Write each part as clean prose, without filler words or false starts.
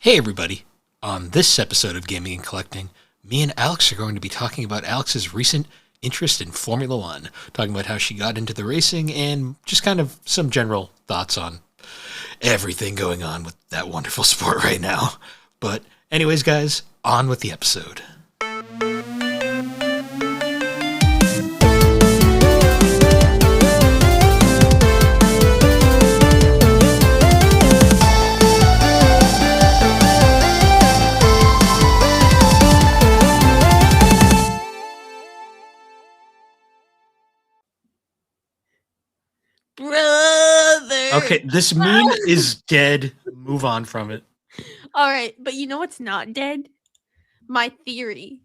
Hey everybody! On this episode of Gaming and Collecting, me and Alex are going to be talking about Alex's recent interest in Formula One, talking about how she got into the racing and just kind of some general thoughts on everything going on with that wonderful sport right now. But anyways, guys, on with the episode. Brother. Okay, this meme is dead. Move on from it. All right, but you know what's not dead? My theory.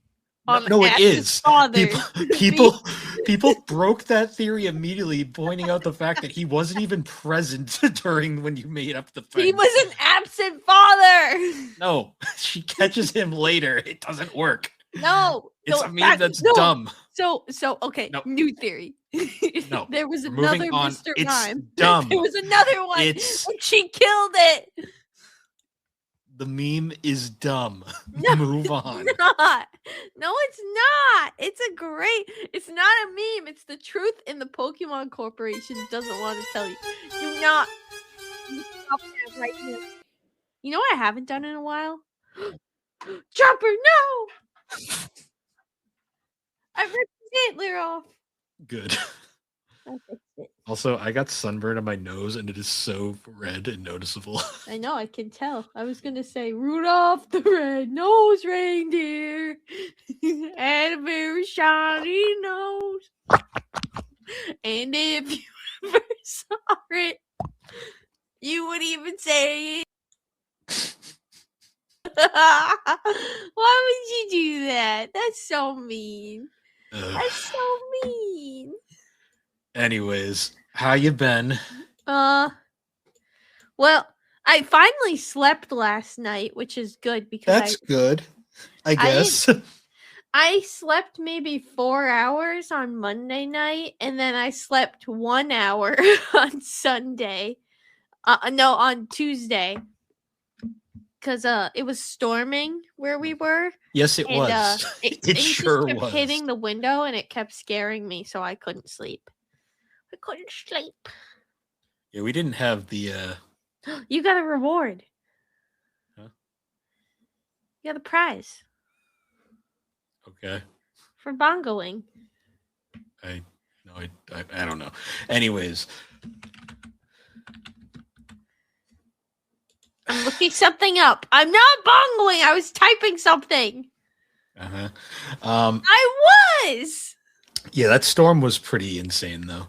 No, it Ash's is. Father. People broke that theory immediately, pointing out the fact that he wasn't even present during when you made up the thing. He was an absent father. No, she catches him later. It doesn't work. No, It's a meme that's dumb. So okay. No. New theory. No, there was we're another moving on. Mr. It's Mime. dumb. There was another one. And she killed it. The meme is dumb. No, Move on. It's not. No, it's not. It's not a meme. It's the truth, and the Pokemon Corporation doesn't want to tell you. Do not. Stop that right now. You know what I haven't done in a while? Chopper, no! I ripped his antler off. Good. I fixed it. Also, I got sunburn on my nose, and it is so red and noticeable. I know, I can tell. I was going to say, Rudolph the Red-Nosed Reindeer had a very shiny nose. And if you ever saw it, you would even say it. Why would you do that? That's so mean. That's so mean. Anyways, how you been? Well, I finally slept last night, which is good because That's good, I guess. I slept maybe 4 hours on Monday night, and then I slept 1 hour on Sunday. No, on Tuesday. Because it was storming where we were. Yes, it was. It sure just kept was. hitting the window, and it kept scaring me, so I couldn't sleep. I couldn't sleep. Yeah, we didn't have the... You got a reward. Huh? You got a prize. Okay. For bongoing. I don't know. Anyways... I'm looking something up. I'm not bongoing. I was typing something. Uh-huh. I was. Yeah, that storm was pretty insane, though.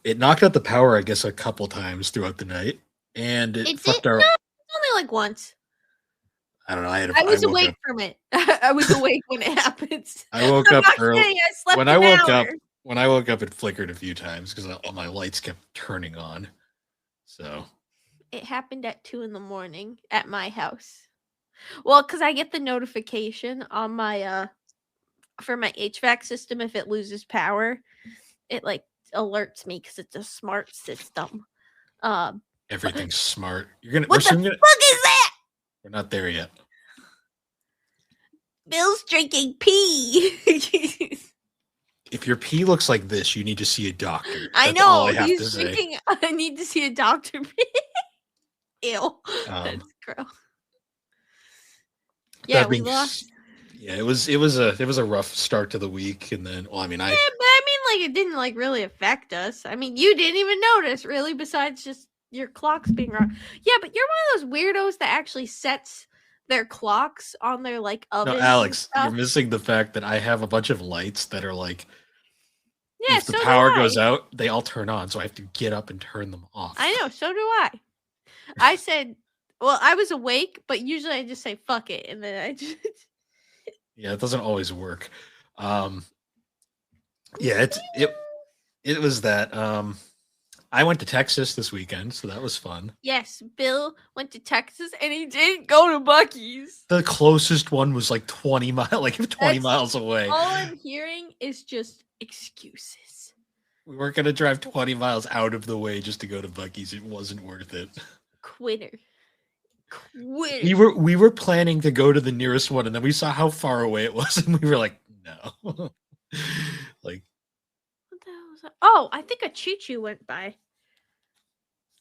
It knocked out the power, I guess, a couple times throughout the night, and it fucked our. No, only like once. I don't know. I was awake from it. I was awake when it happens. I woke up early. I slept when I woke up, it flickered a few times because all my lights kept turning on. So. It happened at 2 a.m. at my house. Well, because I get the notification on my for my HVAC system if it loses power, it like alerts me because it's a smart system. Everything's smart. What the fuck is that? We're not there yet. Bill's drinking pee. If your pee looks like this, you need to see a doctor. That's I know. all I have He's to drinking. I need to see a doctor. Ew. That's gross. Yeah, we lost. Yeah, it was a rough start to the week, and then but it didn't like really affect us. I mean, you didn't even notice really, besides just your clocks being wrong. Yeah, but you're one of those weirdos that actually sets their clocks on their like ovens. No, Alex, you're missing the fact that I have a bunch of lights that are like. Yeah, if the power goes out, they all turn on, so I have to get up and turn them off. I know, so do I. I said, well, I was awake, but usually I just say fuck it, and then I just. Yeah, it doesn't always work. Yeah, it was that. I went to Texas this weekend, so that was fun. Yes, Bill went to Texas, and he didn't go to Buc-ee's. The closest one was like 20 miles away. All I'm hearing is just excuses. We weren't going to drive 20 miles out of the way just to go to Buc-ee's. It wasn't worth it. Quitter. Quidditch. We were planning to go to the nearest one, and then we saw how far away it was, and we were like, no. Like, What the hell was that? Oh, I think a choo-choo went by.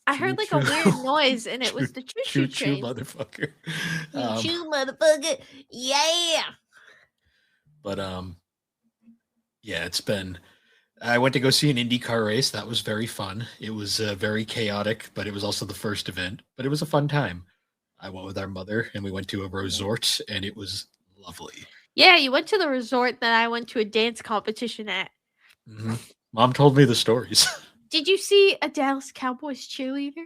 I heard like a choo-choo. weird noise, and it was the choo-choo choo train. motherfucker. Choo-choo, motherfucker. Yeah. But yeah, it's been. I went to go see an IndyCar race. That was very fun. It was very chaotic, but it was also the first event. But it was a fun time. I went with our mother, and we went to a resort, and it was lovely. Yeah, you went to the resort that I went to a dance competition at. Mm-hmm. Mom told me the stories. Did you see a Dallas Cowboys cheerleader?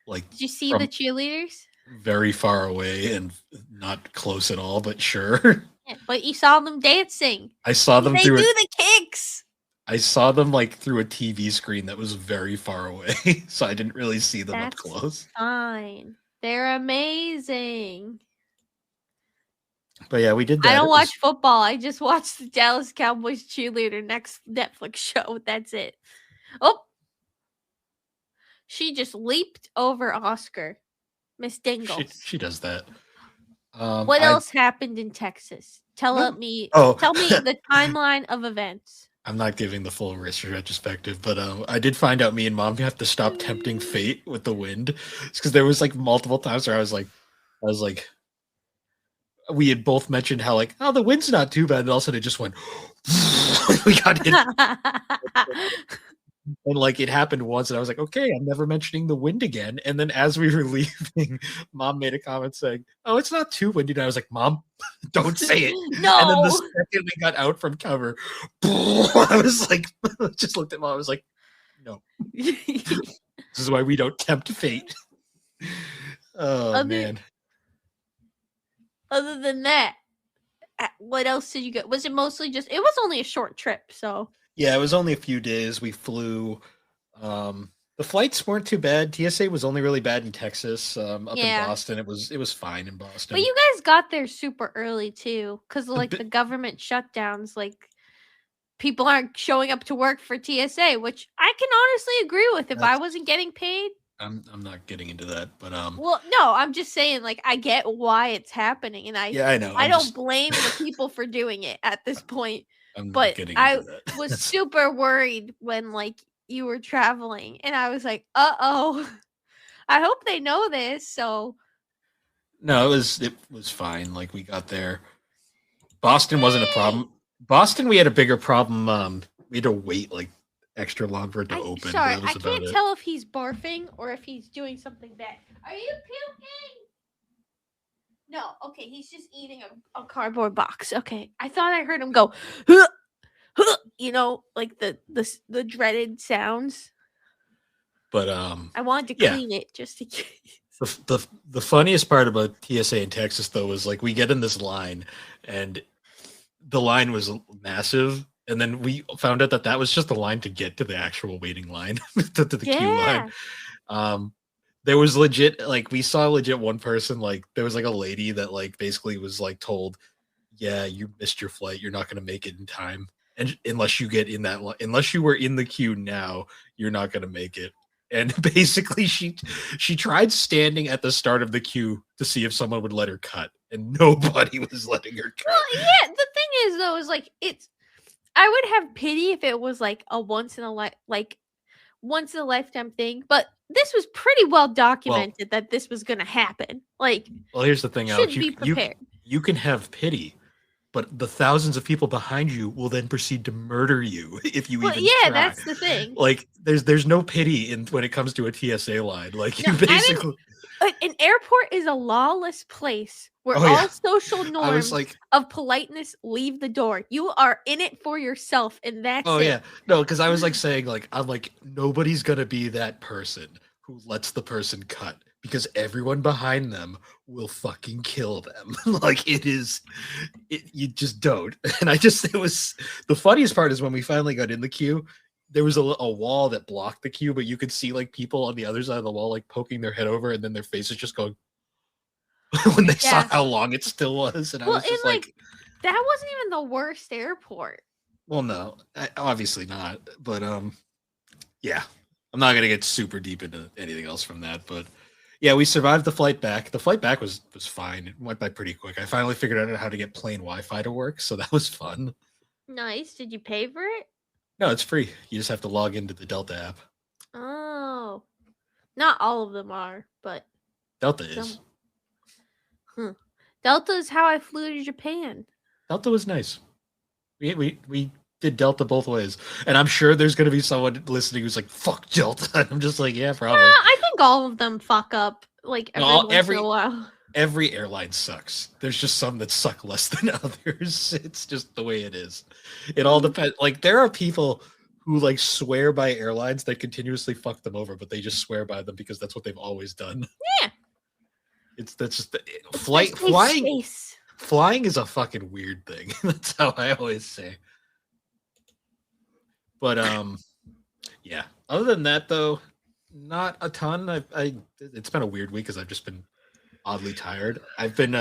Like, did you see the cheerleaders? Very far away and not close at all, but sure. Yeah, but you saw them dancing. I saw them They through do the kicks. I saw them like through a TV screen that was very far away, so I didn't really see them up close. Fine. They're amazing. But yeah, we did that. I don't watch football. I just watched the Dallas Cowboys cheerleader next Netflix show. That's it. Oh. She just leaped over Oscar. Miss Dingles. She does that. What else happened in Texas? Tell me the timeline of events. I'm not giving the full retrospective, but I did find out me and Mom have to stop tempting fate with the wind. It's because there was like multiple times where I was like, we had both mentioned how like, oh, the wind's not too bad, and all of a sudden it just went. We got hit. And like it happened once, and I was like, okay, I'm never mentioning the wind again. And then as we were leaving, Mom made a comment saying, oh, it's not too windy. And I was like, Mom, don't say it. No. And then the second we got out from cover, I was like, just looked at Mom. I was like, no. This is why we don't tempt fate. Oh, man. Other than that, what else did you get? Was it mostly just, it was only a short trip, so. Yeah, it was only a few days. We flew. The flights weren't too bad. TSA was only really bad in Texas. Up in Boston, it was fine in Boston. But you guys got there super early too, because like the government shutdowns, like people aren't showing up to work for TSA, which I can honestly agree with. If I wasn't getting paid, I'm not getting into that, but well, no, I'm just saying, like, I get why it's happening, and I know. I don't blame the people for doing it at this point. But I was super worried when like you were traveling, and I was like, "Uh-oh, I hope they know this." So, no, it was fine. Like we got there. Boston wasn't a problem. Boston, we had a bigger problem. We had to wait like extra long for it to open. Sorry, I can't tell if he's barfing or if he's doing something bad. Are you puking? No, okay, he's just eating a cardboard box. Okay, I thought I heard him go, huh, huh, you know, like the dreaded sounds. But I wanted to clean it just in case. The funniest part about TSA in Texas though was like we get in this line, and the line was massive, and then we found out that was just the line to get to the actual waiting line, to the queue line. There was legit, like, we saw legit one person, like, there was, like, a lady that, like, basically was, like, told, yeah, you missed your flight. You're not going to make it in time. And unless you get in that, unless you were in the queue now, you're not going to make it. And basically she tried standing at the start of the queue to see if someone would let her cut. And nobody was letting her cut. Well, yeah, the thing is, though, is, like, I would have pity if it was, like, a once in a lifetime thing, but this was pretty well documented that this was going to happen. Like, well, here's the thing, Alex. Be prepared. You can have pity, but the thousands of people behind you will then proceed to murder you if you even try. That's the thing. Like, there's no pity when it comes to a TSA line. Like, you basically. An airport is a lawless place where all social norms of politeness leave the door. You are in it for yourself, and that's it. Oh, yeah. No, because I was, like, saying, like, I'm like, nobody's going to be that person who lets the person cut, because everyone behind them will fucking kill them. Like, you just don't. And it was, the funniest part is when we finally got in the queue, there was a wall that blocked the queue, but you could see like people on the other side of the wall, like poking their head over, and then their faces just going when they saw how long it still was. And I was just like, that wasn't even the worst airport. Well, no, obviously not. But yeah, I'm not gonna get super deep into anything else from that. But Yeah, we survived the flight back. The flight back was fine. It went by pretty quick. I finally figured out how to get plane Wi-Fi to work, so that was fun. Nice. Did you pay for it? No, it's free. You just have to log into the Delta app. Oh, not all of them are, but Delta is. some. Delta is how I flew to Japan. Delta was nice. We did Delta both ways, and I'm sure there's going to be someone listening who's like, "Fuck Delta." And I'm just like, "Yeah, probably." I think all of them fuck up like every once in a while. Every airline sucks. There's just some that suck less than others. It's just the way it is. It all depends. Like there are people who like swear by airlines that continuously fuck them over, but they just swear by them because that's what they've always done. Yeah. That's just It's flying. space. Flying is a fucking weird thing. That's how I always say. But yeah. Other than that, though, not a ton. It's been a weird week because I've just been oddly tired. I've been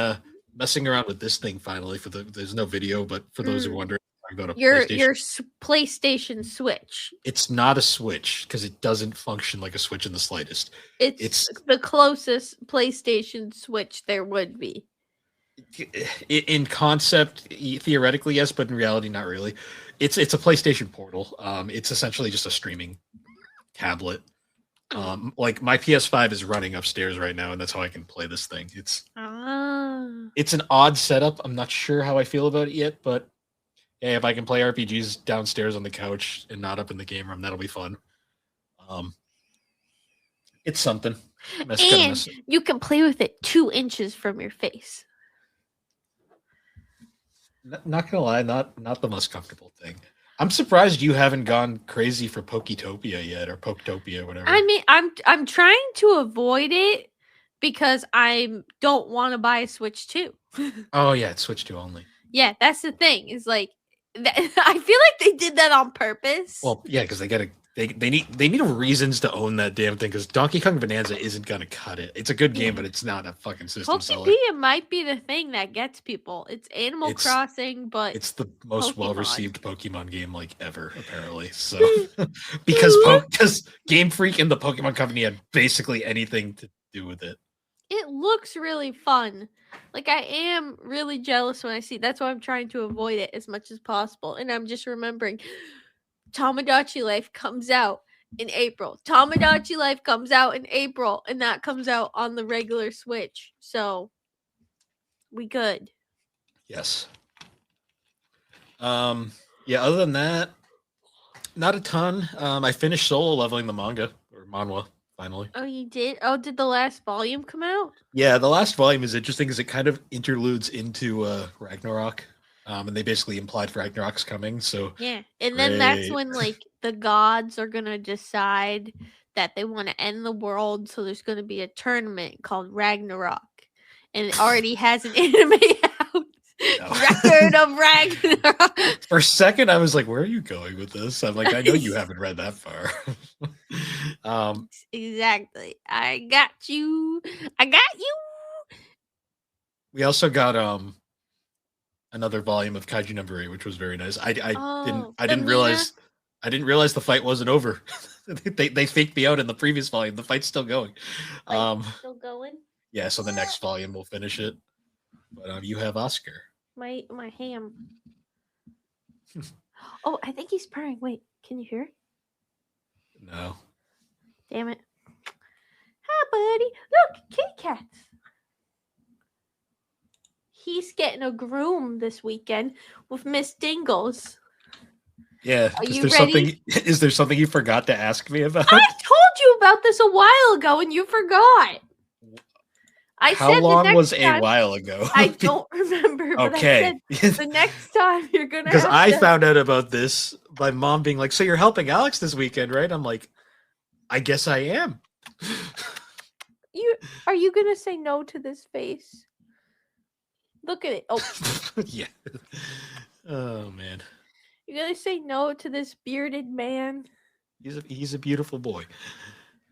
messing around with this thing finally. There's no video, but for those who are wondering, I go to Your PlayStation. PlayStation Switch. It's not a Switch because it doesn't function like a Switch in the slightest. It's the closest PlayStation Switch there would be. In concept, theoretically, yes, but in reality, not really. It's a PlayStation Portal. It's essentially just a streaming tablet. Like my PS5 is running upstairs right now, and that's how I can play this thing. It's an odd setup. I'm not sure how I feel about it yet, but yeah, if I can play RPGs downstairs on the couch and not up in the game room, that'll be fun. It's something. And you can play with it 2 inches from your face. Not gonna lie, not the most comfortable thing. I'm surprised you haven't gone crazy for Poketopia yet, or Poketopia, whatever. I mean, I'm trying to avoid it because I don't want to buy a Switch 2. Oh yeah, it's Switch 2 only. Yeah, that's the thing. Is like I feel like they did that on purpose. Well, yeah, because they need reasons to own that damn thing. Because Donkey Kong Bonanza isn't gonna cut it. It's a good game, but it's not a fucking system seller. Poketopia might be the thing that gets people. It's Animal Crossing, but it's the most well-received Pokemon game like ever, apparently. So because Game Freak and the Pokemon Company had basically anything to do with it. It looks really fun. Like I am really jealous when I see. That's why I'm trying to avoid it as much as possible. And I'm just remembering Tamagotchi Life comes out in April. Tamagotchi Life comes out in April, and that comes out on the regular Switch. So we good. Yes. Yeah, other than that, not a ton. I finished solo leveling the manga or manhwa finally. Oh, you did? Oh, did the last volume come out? Yeah, the last volume is interesting because it kind of interludes into Ragnarok. And they basically implied Ragnarok's coming. So yeah, and then that's when like the gods are gonna decide that they want to end the world. So there's gonna be a tournament called Ragnarok, and it already has an anime out. No. Record of Ragnarok. For a second, I was like, "Where are you going with this?" I'm like, "I know you haven't read that far." Exactly. I got you. I got you. We also got another volume of Kaiju number 8, which was very nice. I didn't realize the fight wasn't over. they faked me out in the previous volume. The fight's still going. Still going? Yeah, so the next volume we'll finish it. But you have Oscar. My ham. Oh, I think he's purring. Wait, can you hear it? No. Damn it. Hi, buddy. Look, kitty cats. He's getting a groom this weekend with Miss Dingles. Yeah. Is there something you forgot to ask me about? I told you about this a while ago and you forgot. How long was a while ago? I don't remember. But okay. I said the next time you're going to Because I found out about this by mom being like, so you're helping Alex this weekend, right? I'm like, I guess I am. Are you going to say no to this face? Look at it. Oh. Yeah. Oh, man. You're going to say no to this bearded man? He's a beautiful boy.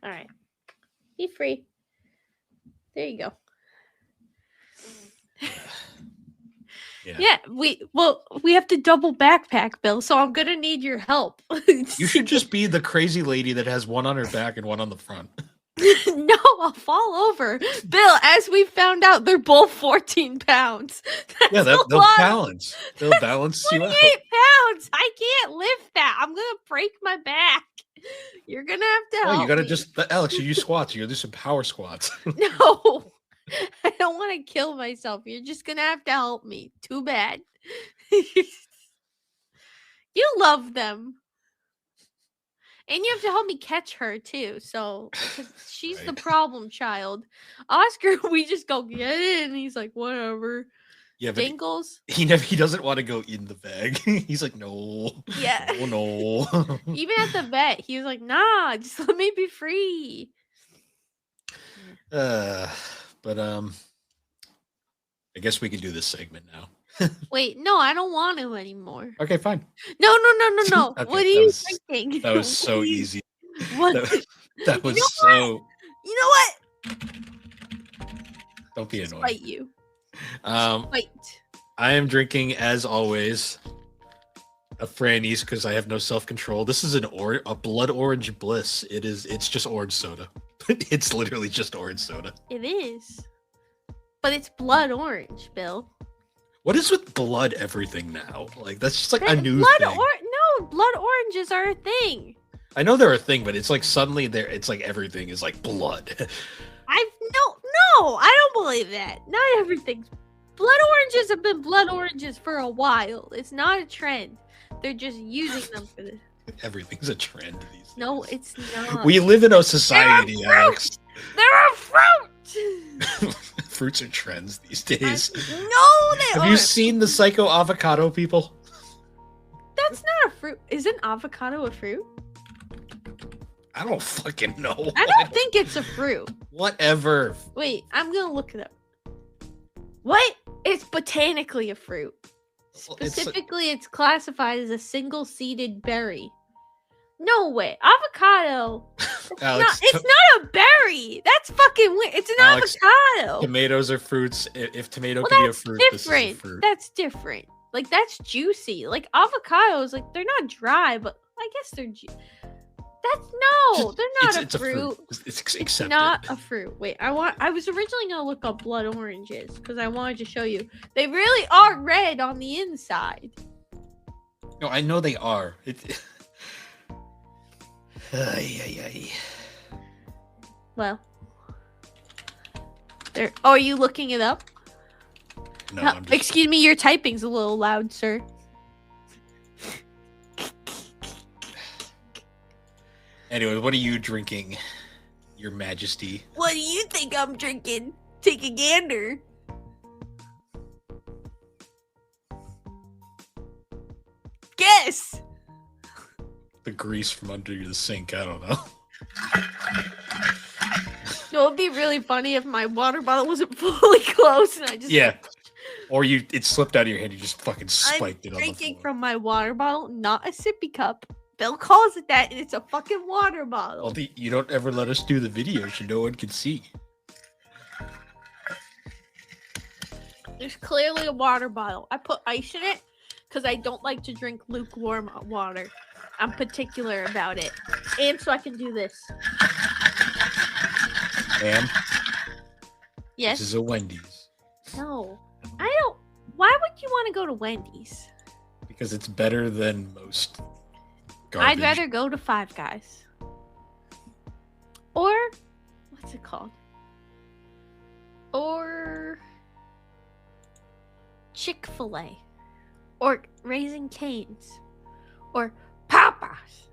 All right. Be free. There you go. Yeah, we have to double backpack, Bill, so I'm gonna need your help. You should just be the crazy lady that has one on her back and one on the front. No, I'll fall over. Bill, as we found out, they're both 14 pounds. That's Yeah, a they'll lot. balance. They'll balance you 28 out. pounds. I can't lift that. I'm gonna break my back. You're gonna have to help Oh, you gotta me. just Alex. You do squats. You gotta do some power squats. No, I don't want to kill myself. You're just gonna have to help me. Too bad. You love them. And you have to help me catch her too. So 'cause she's the Right. problem child. Oscar, we just go get it, and he's like, whatever. Yeah, but Dingles. he doesn't want to go in the bag. He's like, no, Yeah. no. Even at the vet, he was like, nah, just let me be free. But I guess we can do this segment now. Wait, no, I don't want to anymore. Okay, fine. No. Okay, What are that you was- thinking? That was so easy. What? That was know so. You know what? Don't be annoying. Fight you. I am drinking, as always, a Franny's because I have no self-control. This is a blood orange bliss. It's just orange soda. It's literally just orange soda. It is. But it's blood orange, Bill. What is with blood everything now? Like that's just like a new blood thing. No, blood oranges are a thing. I know they're a thing, but it's like suddenly it's like everything is like blood. No, I don't believe that. Not everything's blood oranges have been blood oranges for a while. It's not a trend. They're just using them for this. Everything's a trend these days. No, it's not. We live in a society, Alex. They're a fruit. Fruits are trends these days. No, they Have aren't. you seen the psycho avocado people? That's not a fruit. Isn't avocado a fruit? I don't fucking know. I don't think it's a fruit. Whatever. Wait, I'm gonna look it up. What? It's botanically a fruit. Well, it's like- Specifically, it's classified as a single-seeded berry. No way. Avocado. Alex, It's not a berry. That's fucking weird. It's an Alex, avocado. tomatoes are fruits. If tomato Well, can be a that's fruit, this is a different. fruit. That's different. Like, that's juicy. Like, avocados, like, they're not dry, but I guess they're they're not it's a fruit. It's It's accepted. not a fruit. Wait, I was originally gonna look up blood oranges because I wanted to show you. They really are red on the inside. No, I know they are. Ay, ay, ay. Well, there. Oh, are you looking it up? No, I'm just, Excuse me, your typing's a little loud, sir. Anyway, what are you drinking, Your Majesty? What do you think I'm drinking? Take a gander. Guess. The grease from under the sink. I don't know. No, it'd be really funny if my water bottle wasn't fully closed and I just Yeah. Or it slipped out of your hand. You just fucking spiked it on the drinking floor. from my water bottle, not a sippy cup. Bill calls it that, and it's a fucking water bottle. Well, you don't ever let us do the videos so no one can see. There's clearly a water bottle. I put ice in it because I don't like to drink lukewarm water. I'm particular about it. And so I can do this. Ma'am, Yes. this is a Wendy's. No. I don't. Why would you want to go to Wendy's? Because it's better than most garbage. I'd rather go to Five Guys. Or, what's it called? Or Chick-fil-A. Or Raising Cane's. Or Popeyes.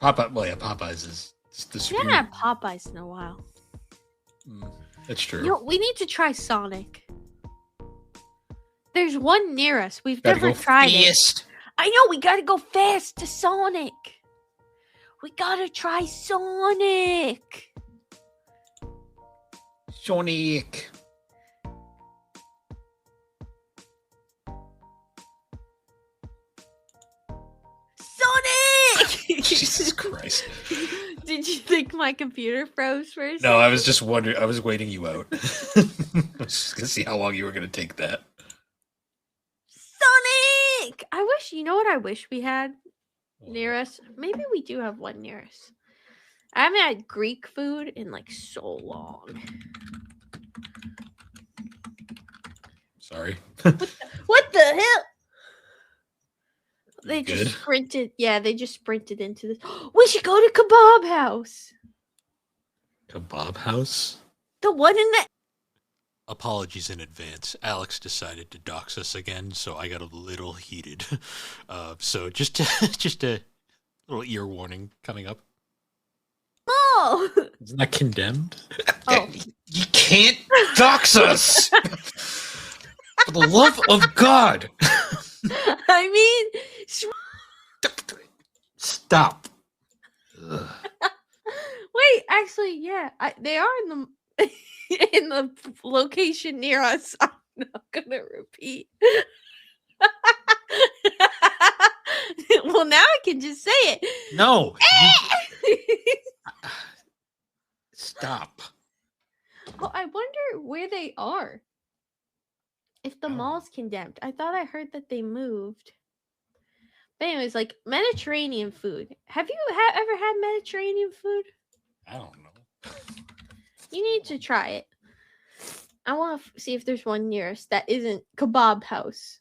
Popeyes is the We super. haven't had Popeyes in a while. That's true. You know, we need to try Sonic. There's one near us. We've Gotta never go tried it. fast. I know, we gotta go fast to Sonic. We gotta try Sonic. Sonic. Sonic! Jesus Christ. Did you think my computer froze for a second? No, I was just wondering. I was waiting you out. I was just gonna see how long you were gonna take that. Sonic! I wish, you know what I wish we had near us? Maybe we do have one near us. I haven't had Greek food in like so long. Sorry. What the hell? They Good. just sprinted. Yeah, they just sprinted into this. We should go to Kebab House. Kebab House? The one in the. Apologies in advance. Alex decided to dox us again, so I got a little heated. So just a little ear warning coming up. Oh! Isn't that condemned? Oh. You can't dox us! For the love of God! I mean, Stop. Ugh. wait, actually, yeah, they are in the in the location near us. I'm not gonna repeat. Well, now I can just say it. No. Stop. Oh, I wonder where they are. If the Oh. mall's condemned. I thought I heard that they moved. But anyways, like Mediterranean food. Have you ever had Mediterranean food? I don't know. You need to try it. I want to see if there's one near us that isn't Kebab House.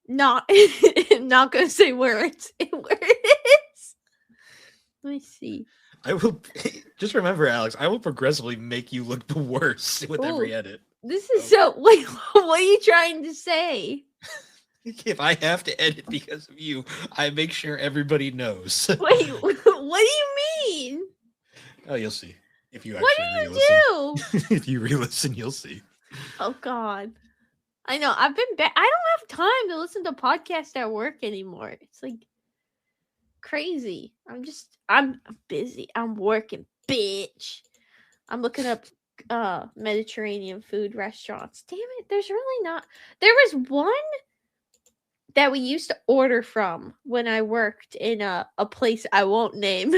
Not, not gonna say where it is. Let me see. I will just remember, Alex. I will progressively make you look the worst with every Ooh. edit. This is so. Wait, what are you trying to say? If I have to edit because of you, I make sure everybody knows. Wait, what do you mean? Oh, you'll see. If you What actually do re-listen. you do? If you re-listen, you'll see. Oh God, I know. I've been. I don't have time to listen to podcasts at work anymore. It's like crazy. I'm busy. I'm working, bitch. I'm looking up Mediterranean food restaurants. Damn it, there's really not. There was one that we used to order from when I worked in a place I won't name.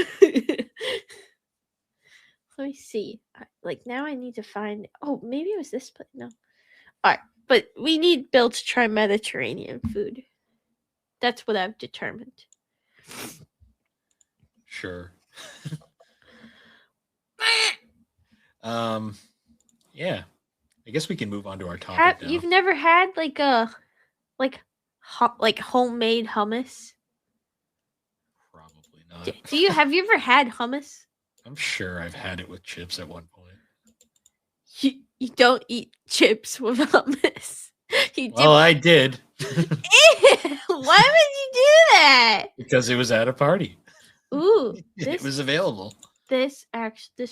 Let me see. Like now I need to find. Oh, maybe it was this place. No. All right, but we need Bill to try Mediterranean food. That's what I've determined. Sure. Yeah. I guess we can move on to our topic now. You've never had like a like homemade hummus? Probably not. Do you have you ever had hummus? I'm sure I've had it with chips at one point. You don't eat chips with hummus. You dip. Well, I did. Ew, why would you do that? Because it was at a party. Ooh, It was available. this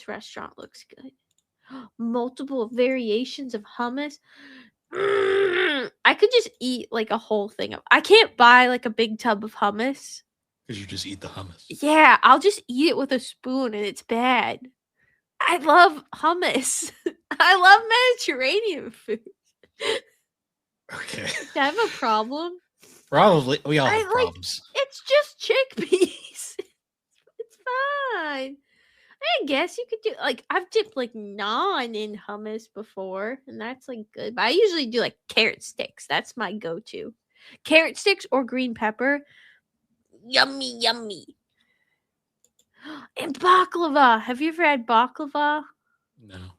restaurant looks good. Multiple variations of hummus. I could just eat like a whole thing of. I can't buy like a big tub of hummus. Because you just eat the hummus. Yeah, I'll just eat it with a spoon and it's bad. I love hummus. I love Mediterranean food. Okay. Do I have a problem? Probably. We all I have like- problems. It's just chickpeas. It's fine. I guess you could do like I've dipped like naan in hummus before, and that's like good. But I usually do like carrot sticks. That's my go-to. Carrot sticks or green pepper. Yummy, yummy. And baklava. Have you ever had baklava? No.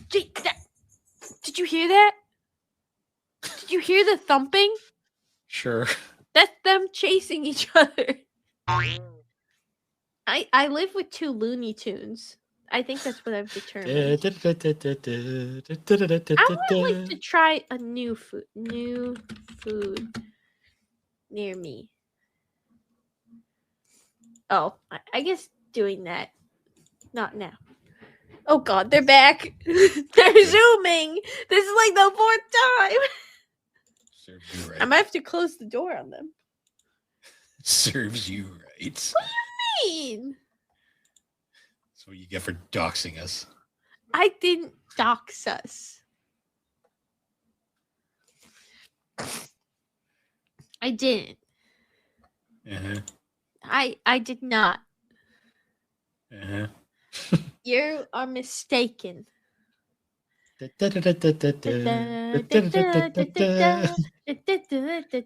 Did you hear that? Did you hear the thumping? Sure. That's them chasing each other. I live with 2 Looney Tunes. I think that's what I've determined. I would like to try a new food near me. Oh, I guess doing that. Not now. Oh God, they're back. They're zooming. This is like the 4th time. Serves you right. I might have to close the door on them. Serves you right. Mean. That's what you get for doxing us. I didn't dox us. I didn't. Uh-huh. I did not. Uh-huh. You are mistaken. All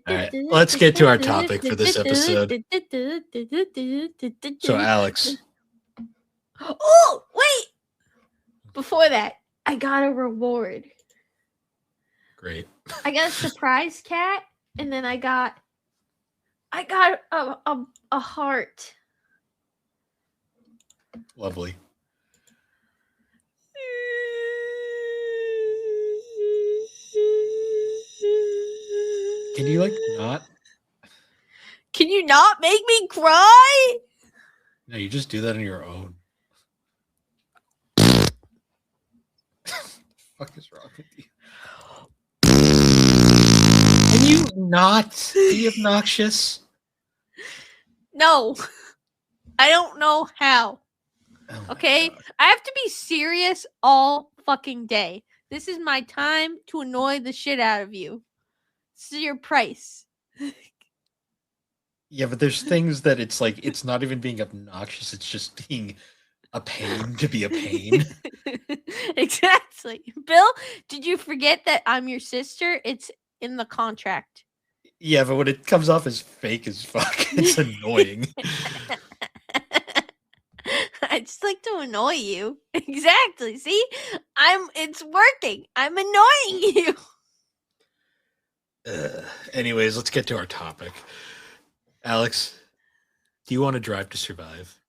right, let's get to our topic for this episode. So, Alex, Oh, wait! Before that, I got a reward. Great. I got a surprise cat, and then I got a heart. Lovely. Can you not? Can you not make me cry? No, you just do that on your own. What the fuck is wrong with you? Can you not be obnoxious? No. I don't know how. Oh Okay? God. I have to be serious all fucking day. This is my time to annoy the shit out of you. This is your price. Yeah, but there's things that it's not even being obnoxious, it's just being a pain to be a pain. Exactly. Bill, did you forget that I'm your sister? It's in the contract. Yeah, but when it comes off as fake as fuck, it's annoying. I just like to annoy you. Exactly. See? It's working. I'm annoying you. Anyways, let's get to our topic. Alex, do you want to Drive to Survive?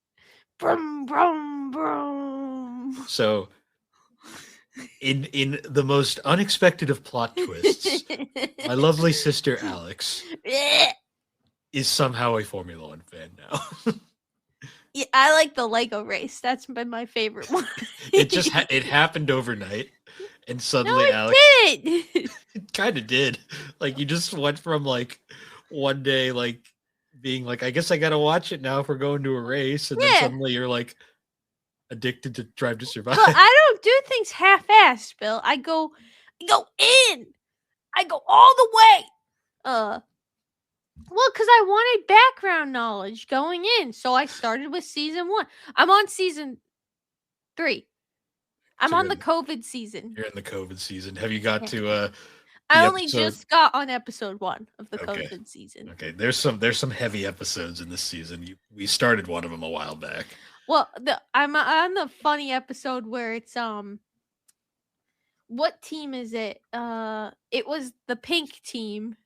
Brum brum brum. So, in the most unexpected of plot twists, my lovely sister Alex is somehow a Formula One fan now. Yeah, I like the Lego race. That's been my favorite one. It happened overnight, and No, suddenly it Alex didn't. it kind of did. Like you just went from one day being like, I guess I gotta watch it now if we're going to a race, and then Yeah. suddenly you're addicted to Drive to Survive. But I don't do things half-assed, Bill. I go in. I go all the way. Well, because I wanted background knowledge going in, so I started with season 1. I'm on season 3. I'm So on you're the in- COVID season. You're in the COVID season. Have you got Yeah. to I the only episode- just got on episode 1 of the Okay. COVID season. Okay, there's some heavy episodes in this season. We started one of them a while back. Well, I'm on the funny episode where it's what team is it? It was the pink team,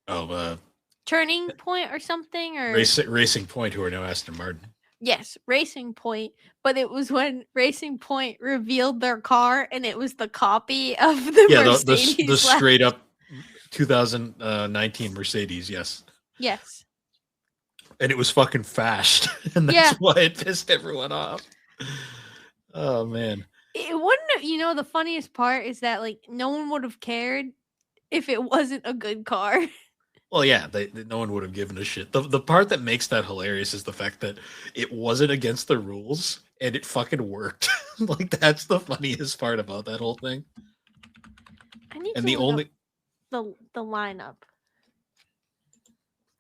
Oh, Turning Point or something, or Racing Point, who are now Aston Martin. yes, Racing Point. But it was when Racing Point revealed their car, and it was the copy of the Mercedes. the straight up 2019 Mercedes. Yes. Yes. And it was fucking fast, and that's why it pissed everyone off. Oh man, It wouldn't. The funniest part is that no one would have cared if it wasn't a good car. well, yeah, no one would have given a shit. The part that makes that hilarious is the fact that it wasn't against the rules and it fucking worked. That's the funniest part about that whole thing. I need And to the look only up the lineup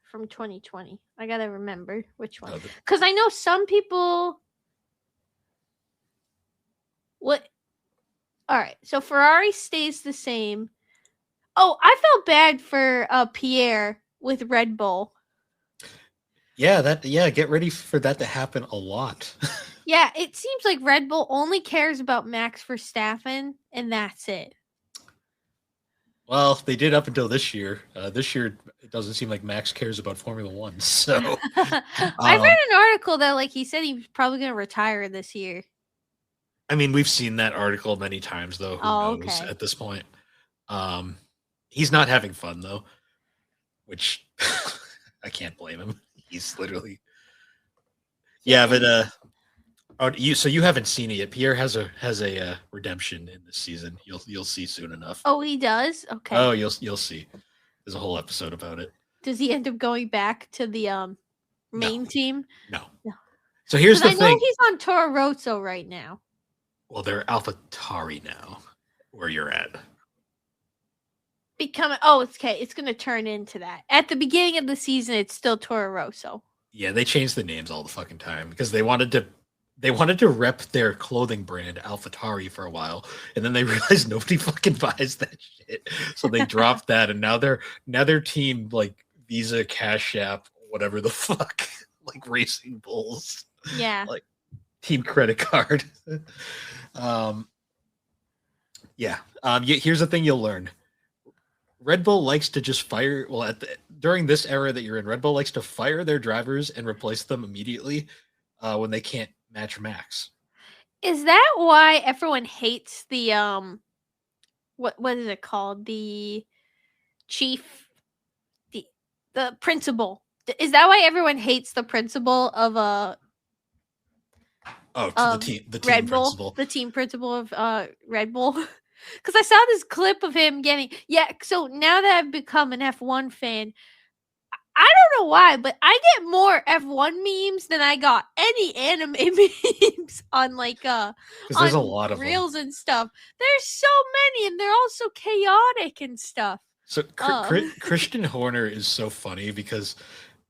from 2020. I gotta remember which one, because I know some people. What? All right, so Ferrari stays the same. Oh, I felt bad for Pierre with Red Bull. yeah, get ready for that to happen a lot. Yeah, it seems like Red Bull only cares about Max Verstappen, and that's it. Well, they did up until this year. This year, it doesn't seem like Max cares about Formula One. So I read an article that he said he was probably going to retire this year. I mean, we've seen that article many times, though. Who knows at this point? He's not having fun though, which I can't blame him. He's literally, yeah. But you haven't seen it yet. Pierre has a redemption in this season. You'll see soon enough. Oh, he does. Okay. Oh, you'll see. There's a whole episode about it. Does he end up going back to the main team? No. So here's the thing. I know he's on Toro Rosso right now. Well, they're AlphaTauri now, where you're at. It's okay. It's going to turn into that. At the beginning of the season, it's still Toro Rosso. Yeah, they changed the names all the fucking time because they wanted to rep their clothing brand AlphaTauri for a while, and then they realized nobody fucking buys that shit, so they dropped that, and now their team Visa, Cash App, whatever the fuck, Racing Bulls. Yeah. team credit card. um, yeah. Here's the thing you'll learn. Red Bull likes to just fire. Well, during this era that you're in, Red Bull likes to fire their drivers and replace them immediately when they can't match Max. Is that why everyone hates the what is it called? The chief, the principal. Is that why everyone hates the principal of the team Red Bull, principal, the team principal of Red Bull? Because I saw this clip of him getting So now that I've become an F1 fan, I don't know why, but I get more F1 memes than I got any anime memes on there's a lot of reels them. and stuff. There's so many, and they're all so chaotic and stuff. So Christian Horner is so funny because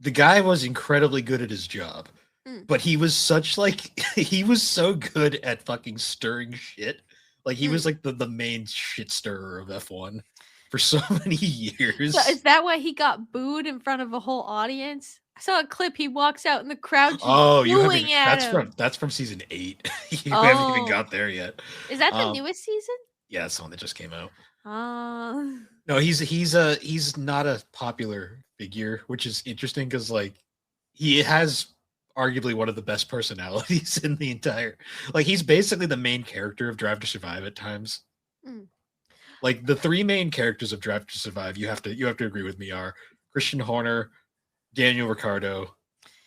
the guy was incredibly good at his job, but he was he was so good at fucking stirring shit. Like he was like the main shit stirrer of F1 for so many years. So is that why he got booed in front of a whole audience? I saw a clip. He walks out in the crowd. That's from season 8. You haven't even got there yet. Is that the newest season? Yeah, it's the one that just came out. Oh. No, he's not a popular figure, which is interesting because like he has arguably one of the best personalities in the entire. Like he's basically the main character of Drive to Survive at times. Like the 3 main characters of Drive to Survive, you have to agree with me, are Christian Horner, Daniel Ricciardo,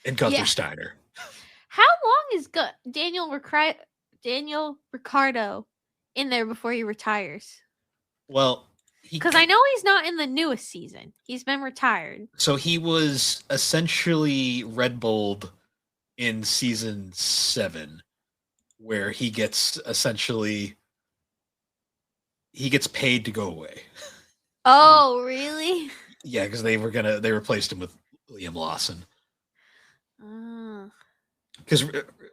and Gunther Steiner. How long is Daniel Ricciardo in there before he retires? Well, because I know he's not in the newest season. He's been retired. So he was essentially Red Bulled in season 7, where he gets paid to go away. Oh, really? Yeah, because they replaced him with Liam Lawson. Because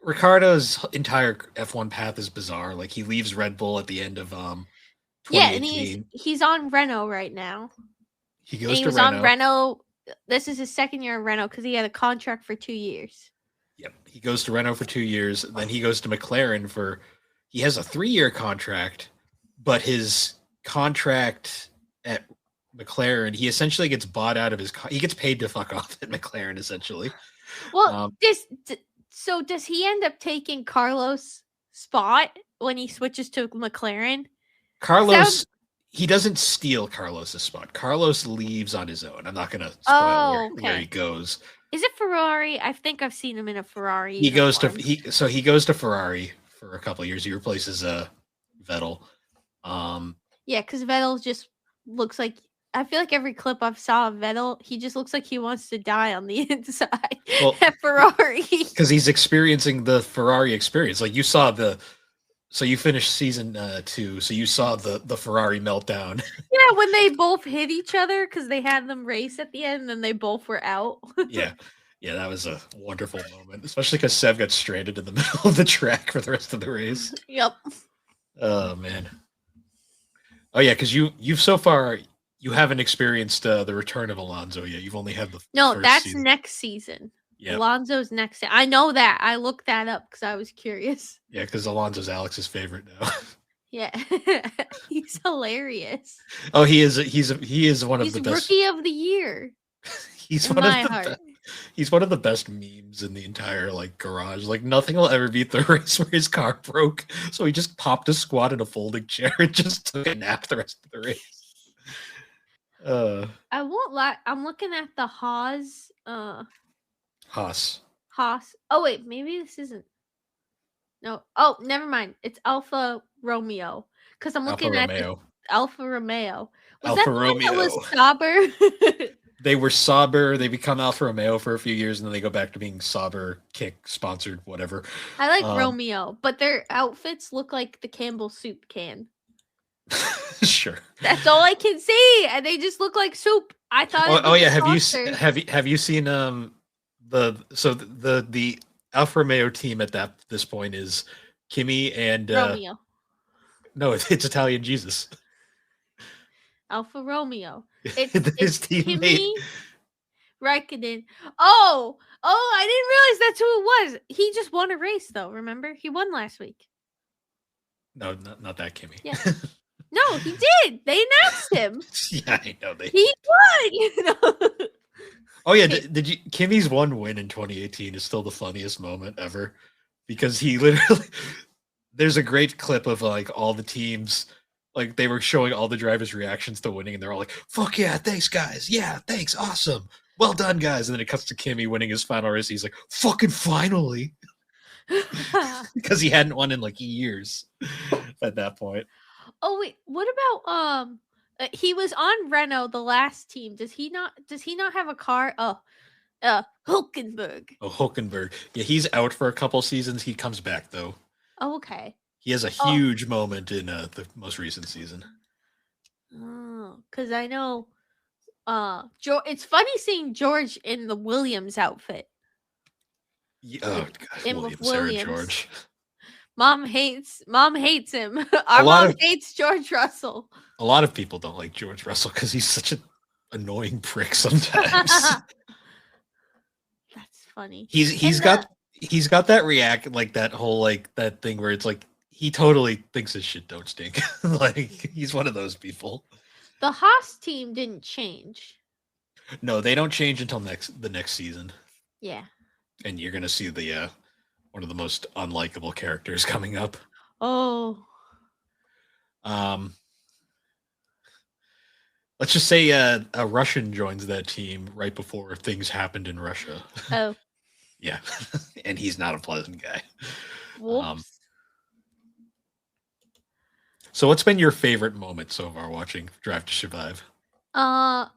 Ricciardo's entire F1 path is bizarre. Like he leaves Red Bull at the end of 2018. Yeah, and he's on Renault right now. He was on Renault. This is his second year in Renault because he had a contract for 2 years. Yep, he goes to Renault for 2 years. Then he goes to McLaren he has a 3-year contract, but his contract at McLaren, he essentially gets bought out of he gets paid to fuck off at McLaren essentially. Well, so does he end up taking Carlos' spot when he switches to McLaren? Carlos, he doesn't steal Carlos's spot. Carlos leaves on his own. I'm not going to spoil where he goes. Is it Ferrari? I think I've seen him in a Ferrari. He goes to Ferrari for a couple of years. He replaces Vettel. Yeah, because Vettel just looks like. I feel like every clip I've saw of Vettel, he just looks like he wants to die on the inside at Ferrari. Because he's experiencing the Ferrari experience. Like you saw so you finished season 2, so you saw the Ferrari meltdown. Yeah, when they both hit each other because they had them race at the end and they both were out. Yeah, that was a wonderful moment, especially because Sev got stranded in the middle of the track for the rest of the race. Yep. Oh, man. Oh, yeah, because you've so far... You haven't experienced the return of Alonso yet. You've only had the that's season. Next season. Yep. Alonso's next. I know that. I looked that up because I was curious. Yeah, because Alonso's Alex's favorite now. Yeah, he's hilarious. Oh, he is. He is one of the best. Rookie of the year. He's one of the best memes in the entire garage. Like nothing will ever beat the race where his car broke, so he just popped a squat in a folding chair and just took a nap the rest of the race. I won't lie. I'm looking at the Haas. Haas. Oh wait, maybe this isn't. No. Oh, never mind. It's Alfa Romeo. Because I'm looking at Alfa Romeo. Alfa Romeo was Sauber. They were Sauber. They become Alfa Romeo for a few years, and then they go back to being Sauber, Kick, sponsored, whatever. I like Romeo, but their outfits look like the Campbell soup can. Sure. That's all I can see, and they just look like soup. I thought. Oh yeah. Have you seen the Alfa Romeo team at this point is Kimi and Romeo. No, it's Italian Jesus. Alfa Romeo. It's his teammate. Kimi, Raikkonen. Oh, I didn't realize that's who it was. He just won a race, though. Remember, he won last week. No, not that Kimmy. Yeah. No, he did. They announced him. Yeah, I know He won. You know. Oh yeah, did you? Kimmy's one win in 2018 is still the funniest moment ever, because he literally. There's a great clip of like all the teams, like they were showing all the drivers' reactions to winning, and they're all like, "Fuck yeah, thanks guys, yeah, thanks, awesome, well done guys." And then it cuts to Kimmy winning his final race. He's like, "Fucking finally," because he hadn't won in like years at that point. Oh wait, what about he was on Renault, the last team. Does he not have a car? Hulkenberg. Oh, Hulkenberg. Yeah, he's out for a couple seasons. He comes back though. Oh, okay. He has a huge moment in the most recent season. Oh, because I know it's funny seeing George in the Williams outfit. Yeah, oh God, Williams. George. Mom hates him. Our mom hates George Russell. A lot of people don't like George Russell because he's such an annoying prick sometimes. That's funny. He's got that react, like that whole like that thing where it's like he totally thinks his shit don't stink. Like he's one of those people. The Haas team didn't change. No, they don't change until the next season. Yeah. And you're gonna see the one of the most unlikable characters coming up. Oh. Let's just say a Russian joins that team right before things happened in Russia. Oh. Yeah. And he's not a pleasant guy. Whoops. So what's been your favorite moment so far watching Drive to Survive? I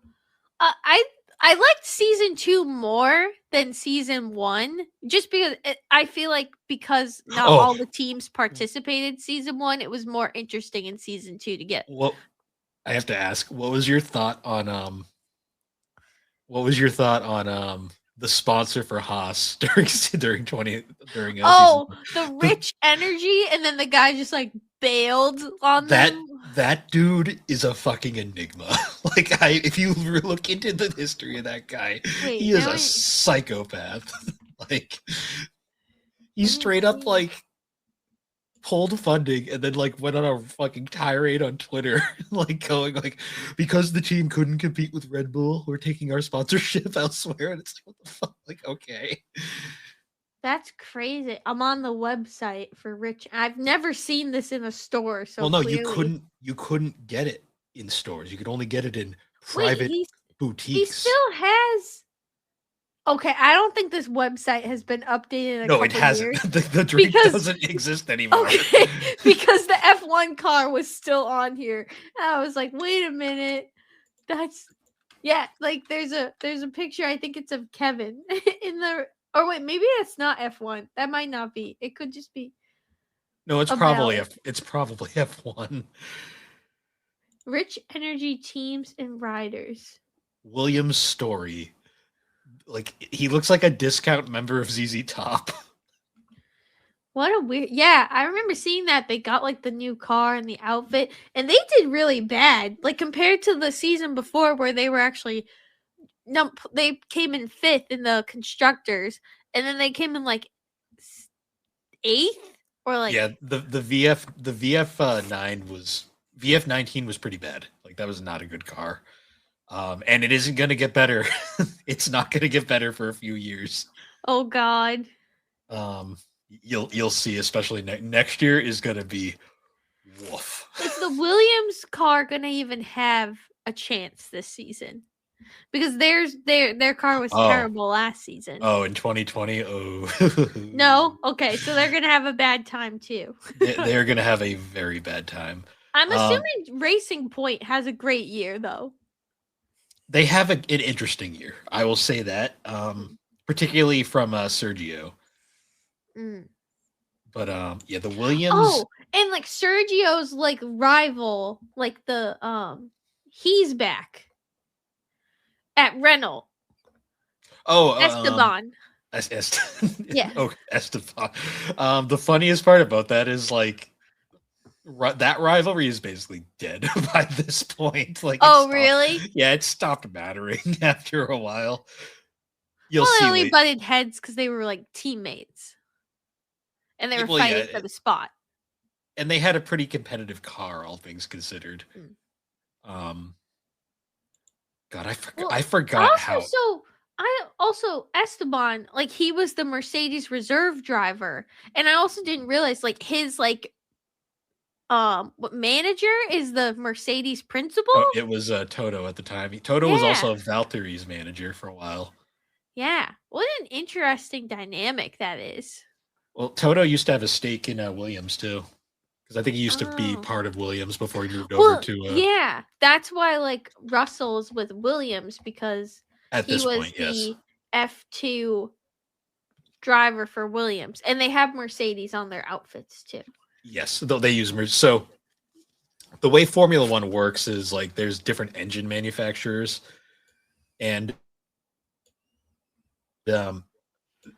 liked season 2 more than season 1, just because I feel like because not all the teams participated season 1, it was more interesting in season 2 to get. Well, I have to ask, what was your thought on the sponsor for Haas during the Rich Energy, and then the guy just like bailed on them. That dude is a fucking enigma. Like if you look into the history of that guy, he is a psychopath. Like he straight up like pulled funding and then like went on a fucking tirade on Twitter, like going like, because the team couldn't compete with Red Bull, we're taking our sponsorship elsewhere. And it's like, what the fuck? Like, okay. That's crazy. I'm on the website for Rich. I've never seen this in a store. So you couldn't get it in stores. You could only get it in private boutiques. He still has. Okay, I don't think this website has been updated in a couple it hasn't. Years. The drink doesn't exist anymore. Okay, because the F1 car was still on here. And I was like, wait a minute. Like there's a picture, I think it's of Kevin in the, or wait, maybe it's not F1. That might not be. It could just be. No, it's probably F1. Rich Energy teams and riders. Williams Story. Like he looks like a discount member of ZZ Top. What a weird. Yeah, I remember seeing that. They got like the new car and the outfit, and they did really bad. Like compared to the season before where they were actually they came in 5th in the constructors, and then they came in like 8th or like the VF19 was pretty bad. Like that was not a good car. And it isn't going to get better. It's not going to get better for a few years. Oh God. You'll see, especially next year is going to be woof. Is the Williams car going to even have a chance this season? Because their car was terrible last season. Oh, in 2020. Oh. No. Okay, so they're going to have a bad time too. They're going to have a very bad time. I'm assuming Racing Point has a great year though. They have an interesting year. I will say that, particularly from Sergio. Mm. But the Williams. Oh, and like Sergio's like rival, like the he's back at Renault. Oh, Esteban. Yeah. Oh, Esteban. The funniest part about that is like that rivalry is basically dead by this point. Like, Oh, really? yeah, it stopped mattering after a while. You'll Well, they see only late. butted heads because they were like teammates and they were Well, yeah, fighting for the spot. and they had a pretty competitive car, all things considered. Mm. Um, God, Well, I forgot how. I also Esteban, like he was the Mercedes reserve driver, and I also didn't realize like his like what manager is the Mercedes principal. Oh, it was Toto at the time. Toto was Yeah, also Valtteri's manager for a while. yeah. What an interesting dynamic that is. Well, Toto used to have a stake in Williams too, because I think he used to be Oh. part of Williams before he moved over Well, to. yeah, that's why like Russell's with Williams because At he this was point, yes, the F2 driver for Williams, and they have Mercedes on their outfits too. yes, they use so. The way Formula One works is like there's different engine manufacturers, and um,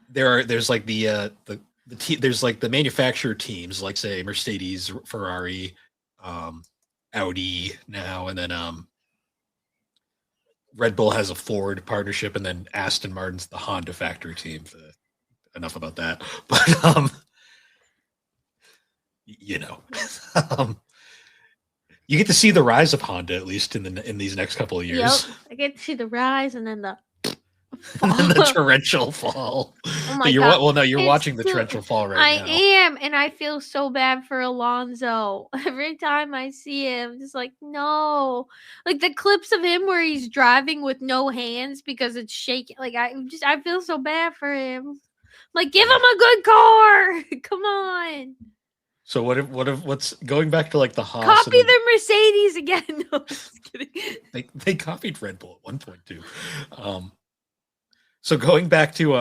there's like there's like the manufacturer teams, like say Mercedes, Ferrari, Audi now, and then Red Bull has a Ford partnership, and then Aston Martin's the Honda factory team. Enough about that, but you know, um, you get to see the rise of Honda at least in these next couple of years. Yep, I get to see the rise and then the And then the torrential fall. Oh my god! Well, no, you're It's watching the so- torrential fall right I now. am, and I feel so bad for Alonso. Every time I see him, just like no, like the clips of him where he's driving with no hands because it's shaking. Like I feel so bad for him. Like give him a good car. Come on, So what's going back to like the Haas? copy the Mercedes again. No, just kidding. They copied Red Bull at one point too. So going back to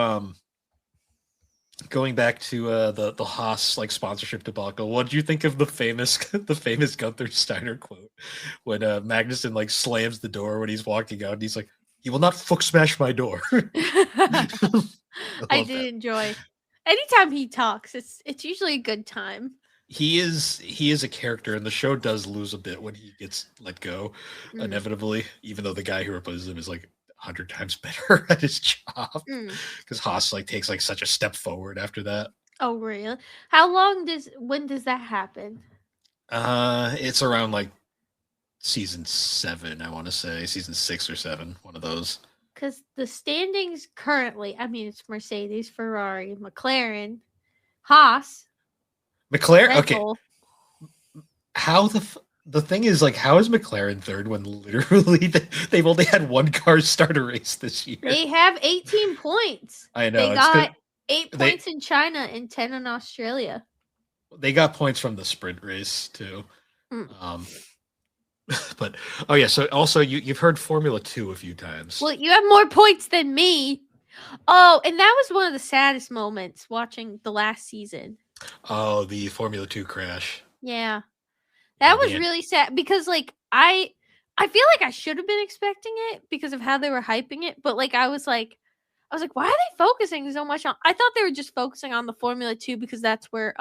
the Haas like sponsorship debacle, what do you think of the famous Gunther Steiner quote when Magnussen like slams the door when he's walking out and he's like, "He will not fuck smash my door." I did enjoy. Anytime he talks, it's usually a good time. He is a character, and the show does lose a bit when he gets let go, inevitably. Even though the guy who replaces him is like 100 times better at his job, because Haas like takes like such a step forward after that. Oh really? How long when does that happen? It's around like season 7, I want to say season 6 or 7, one of those. Because the standings currently, I mean, it's Mercedes, Ferrari, McLaren, Haas, McLaren. Red Okay, Bull. How the thing is, like, how is McLaren third when literally they've only had one car start a race this year? They have 18 points. I know. They got 8 points in China and 10 in Australia. They got points from the sprint race too. But oh yeah, so also you've heard Formula 2 a few times. Well, you have more points than me. Oh, and that was one of the saddest moments watching the last season. Oh, the Formula 2 crash. Yeah. That was really sad because like I feel like I should have been expecting it because of how they were hyping it, but like I was like why are they focusing so much on I thought they were just focusing on the Formula 2 because that's where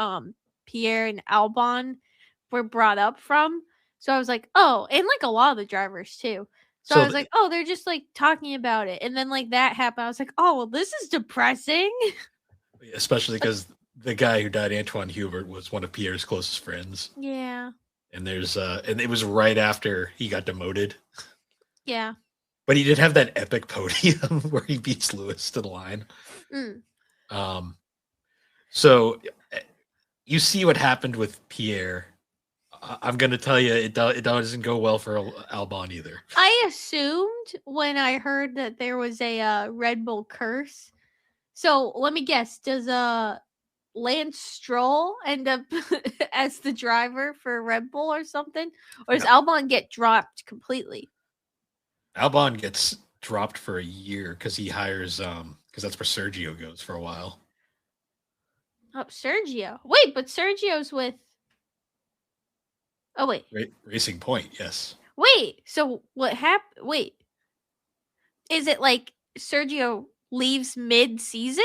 Pierre and Albon were brought up from. So I was like, "Oh, and like a lot of the drivers too." So I was like, "Oh, they're just like talking about it." And then like that happened. I was like, "Oh, well this is depressing." Especially because the guy who died, Antoine Hubert, was one of Pierre's closest friends. Yeah. And and it was right after he got demoted. Yeah. But he did have that epic podium where he beats Lewis to the line. So you see what happened with Pierre. I'm going to tell you, it doesn't go well for Albon either. I assumed when I heard that there was a Red Bull curse. So let me guess, does Lance Stroll end up as the driver for Red Bull or something? Or does Albon get dropped completely? Albon gets dropped for a year because he hires because that's where Sergio goes for a while. Oh, Sergio. Wait, but Sergio's with Oh wait. Racing Point, yes. Wait, so what happened? Wait. Is it like Sergio leaves mid-season?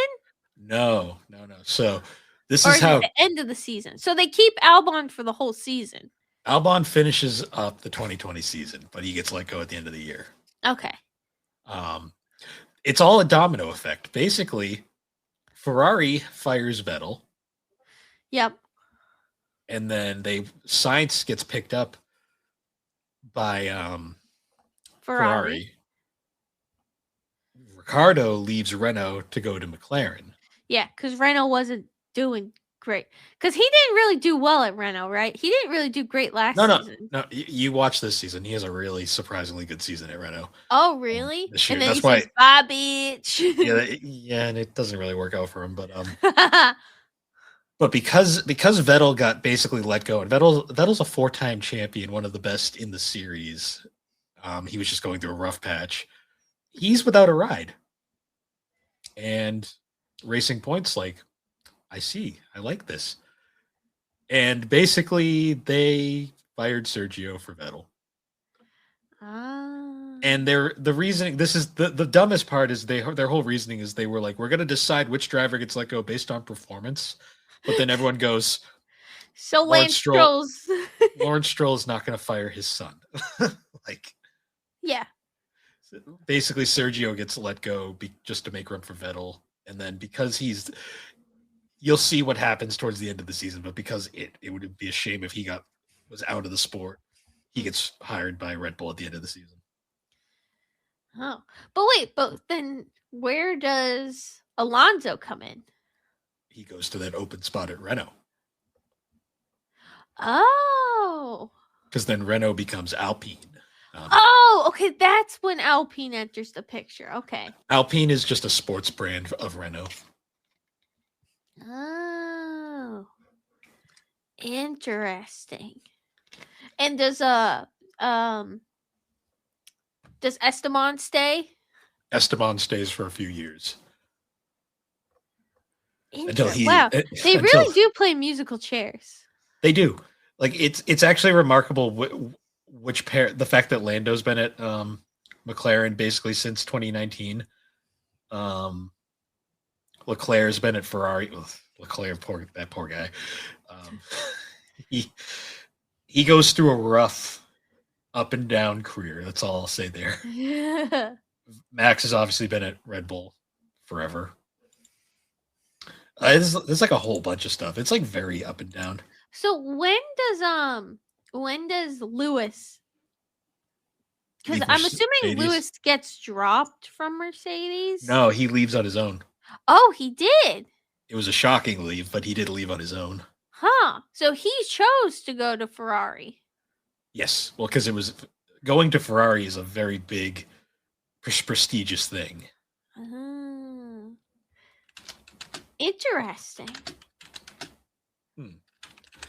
No. So This Or is is it how the end of the season? So they keep Albon for the whole season. Albon finishes up the 2020 season, but he gets let go at the end of the year. Okay. It's all a domino effect. Basically, Ferrari fires Vettel, Yep. and then Sainz gets picked up by Ferrari. Ricardo leaves Renault to go to McLaren. Yeah, because Renault wasn't doing great. Because he didn't really do well at Renault, right? He didn't really do great last season. No. You watch this season. He has a really surprisingly good season at Renault. Oh, really? This year. And then That's he why. Says, bye, bitch. Yeah, and it doesn't really work out for him. But but because Vettel got basically let go, and Vettel's a 4-time champion, one of the best in the series. He was just going through a rough patch. He's without a ride. And Racing Point's like, I see. I like this. And basically, they fired Sergio for Vettel. And the reasoning, this is the dumbest part, is their whole reasoning is they were like, we're going to decide which driver gets let go based on performance. But then everyone goes, so Lance Stroll's. Lawrence Stroll is not going to fire his son. Yeah. Basically, Sergio gets let go just to make room for Vettel. And then because you'll see what happens towards the end of the season, but because it would be a shame if he was out of the sport, he gets hired by Red Bull at the end of the season. Oh, but then where does Alonso come in? He goes to that open spot at Renault. Oh. Because then Renault becomes Alpine. Okay. That's when Alpine enters the picture. Okay. Alpine is just a sports brand of Renault. Oh. Interesting. And does Esteban stay? Esteban stays for a few years. Wow. They really do play musical chairs. They do. Like it's actually remarkable which pair. The fact that Lando's been at McLaren basically since 2019. Leclerc's been at Ferrari. Leclerc, that poor guy. He goes through a rough up and down career. That's all I'll say there. Yeah. Max has obviously been at Red Bull forever. There's like a whole bunch of stuff. It's like very up and down. So when does Lewis? Because I'm assuming Lewis gets dropped from Mercedes. No, he leaves on his own. Oh, he did. It was a shocking leave, but he did leave on his own. Huh. So he chose to go to Ferrari. Yes. Well, because it was going to Ferrari is a very big, prestigious thing. Interesting.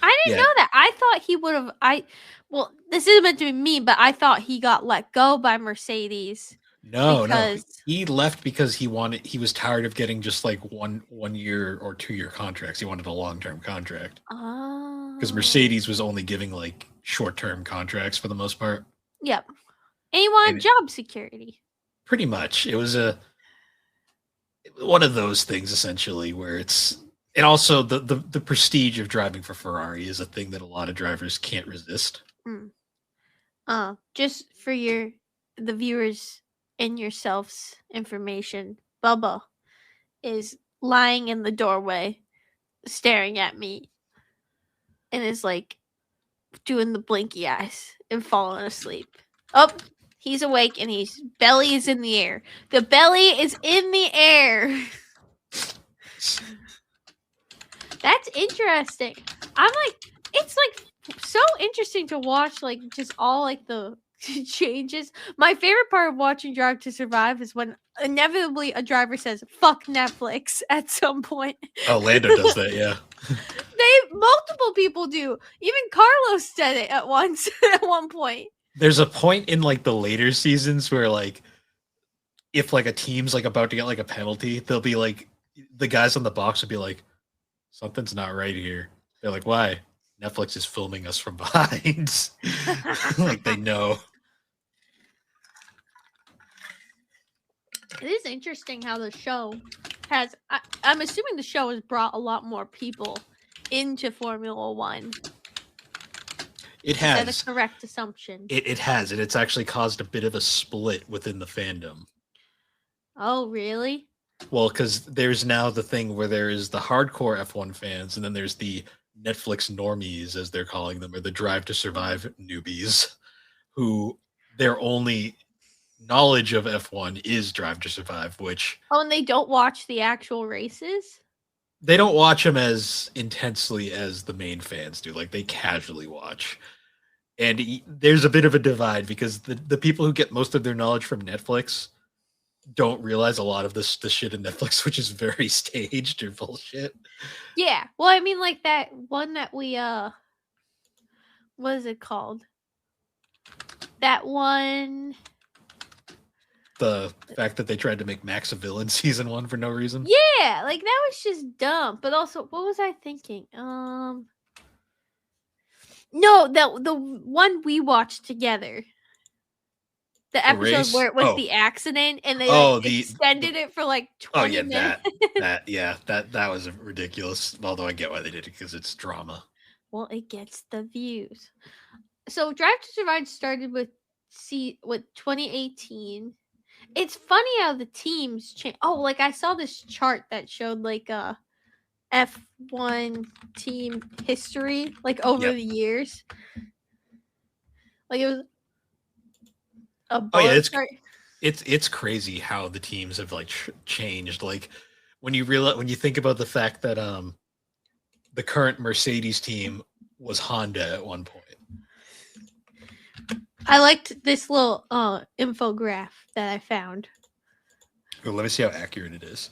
I didn't know that. I thought he would have. Well, this isn't meant to be mean, but I thought he got let go by Mercedes. No. He left because he was tired of getting just like 1 year or 2 year contracts. He wanted a long-term contract. Oh. Because Mercedes was only giving like short-term contracts for the most part. Yep. And he wanted job security. Pretty much. It was one of those things essentially where and also the prestige of driving for Ferrari is a thing that a lot of drivers can't resist. Just for the viewers and yourselves information, Bubba is lying in the doorway staring at me and is like doing the blinky eyes and falling asleep. Oh, he's awake and his belly is in the air. The belly is in the air. That's interesting. I'm like, it's like so interesting to watch, like just all like the changes. My favorite part of watching Drive to Survive is when inevitably a driver says "fuck Netflix" at some point. Oh, Lando does that, yeah. Multiple people do. Even Carlos said it at one point. There's a point in like the later seasons where like if like a team's like about to get like a penalty, they'll be like the guys on the box will be like, something's not right here. They're like, why? Netflix is filming us from behind. Like they know. It is interesting how the show has. I'm assuming the show has brought a lot more people into Formula One. It Is that has. a correct assumption? It has, and it's actually caused a bit of a split within the fandom. Oh, really? Well, because there's now the thing where there is the hardcore F1 fans, and then there's the Netflix normies, as they're calling them, or the Drive to Survive newbies, who their only knowledge of F1 is Drive to Survive, which Oh, and they don't watch the actual races? they don't watch them as intensely as the main fans do. Like, they casually watch. And there's a bit of a divide because the people who get most of their knowledge from Netflix don't realize a lot of this shit in Netflix, which is very staged or bullshit. Yeah. Well, I mean, like that one that we what is it called? That one. The fact that they tried to make Max a villain season 1 for no reason. Yeah, like that was just dumb. But also, what was I thinking? No, the one we watched together. The episode race? where it was Oh. the accident and they extended it for like 20 minutes. that was ridiculous. Although I get why they did it because it's drama. Well, it gets the views. So Drive to Survive started with 2018. It's funny how the teams change. Oh, like I saw this chart that showed like a F1 team history, like over the years. Like it was a it's crazy how the teams have like changed. Like when you think about the fact that the current Mercedes team was Honda at one point. I liked this little infograph that I found. Well, let me see how accurate it is.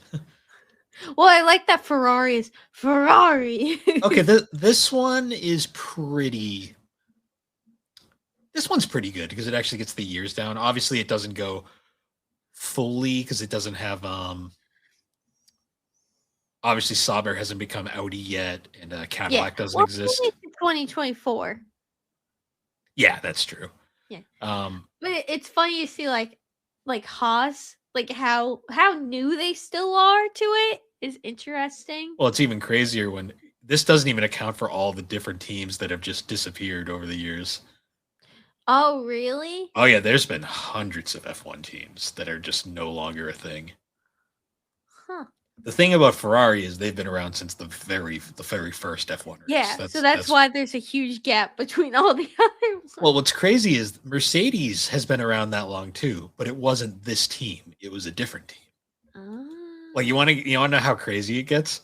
Well, I like that Ferrari is Ferrari. Okay, this one is pretty. This one's pretty good because it actually gets the years down. Obviously, it doesn't go fully because it doesn't have. Obviously, Sauber hasn't become Audi yet, and Cadillac doesn't exist. 2024. Yeah, that's true. Yeah. But it's funny to see like Haas, like how new they still are to it is interesting. Well, it's even crazier when this doesn't even account for all the different teams that have just disappeared over the years. Oh, really? Oh yeah, there's been hundreds of F1 teams that are just no longer a thing. Huh. The thing about Ferrari is they've been around since the very first F1 race. Yeah, so that's why there's a huge gap between all the other ones. Well, what's crazy is Mercedes has been around that long too, but it wasn't this team. It was a different team. Like you want to know how crazy it gets?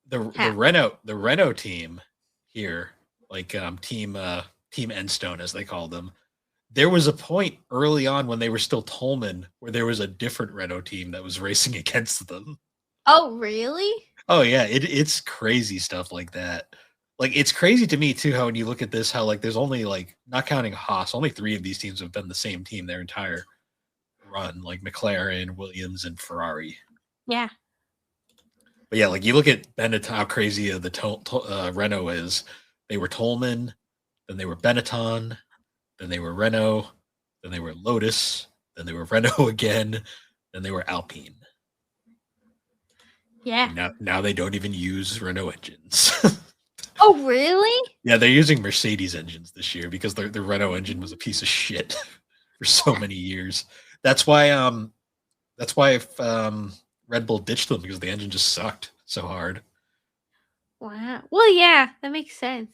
The Renault team here, like team Enstone as they called them. There was a point early on when they were still Tolman where there was a different Renault team that was racing against them. Oh, really? Oh yeah, it's crazy stuff like that. Like it's crazy to me too how when you look at this, how like there's only like not counting Haas, only 3 of these teams have been the same team their entire run, like McLaren, Williams, and Ferrari. Yeah. But yeah, like you look at Benetton, how crazy the Renault is. They were Tolman, then they were Benetton, then they were Renault, then they were Lotus, then they were Renault again, then they were Alpine. Yeah. Now they don't even use Renault engines. Oh, really? Yeah, they're using Mercedes engines this year because the Renault engine was a piece of shit for so many years. That's why Red Bull ditched them because the engine just sucked so hard. Wow. Well, yeah, that makes sense.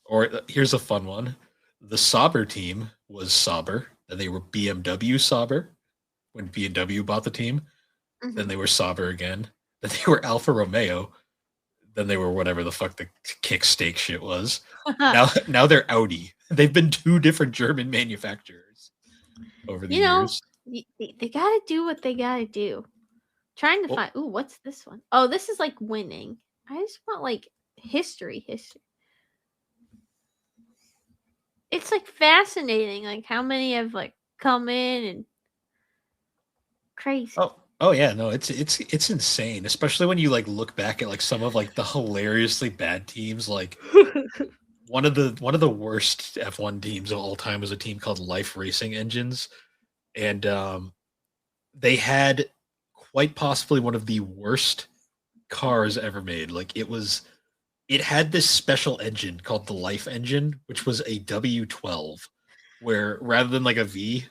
Or here's a fun one. The Sauber team was Sauber. Then they were BMW Sauber when BMW bought the team. Mm-hmm. Then they were Sauber again. Then they were Alfa Romeo. Then they were whatever the fuck the kickstake shit was. now they're Audi. They've been 2 different German manufacturers over the years. They gotta do what they gotta do. Trying to find. Ooh, what's this one? Oh, this is like winning. I just want like history. It's like fascinating, like how many have like come in and crazy. Oh yeah, no, it's insane, especially when you like look back at like some of like the hilariously bad teams. Like one of the worst F1 teams of all time was a team called Life Racing Engines, and they had quite possibly one of the worst cars ever made. Like it had this special engine called the Life engine, which was a W12, where rather than like a V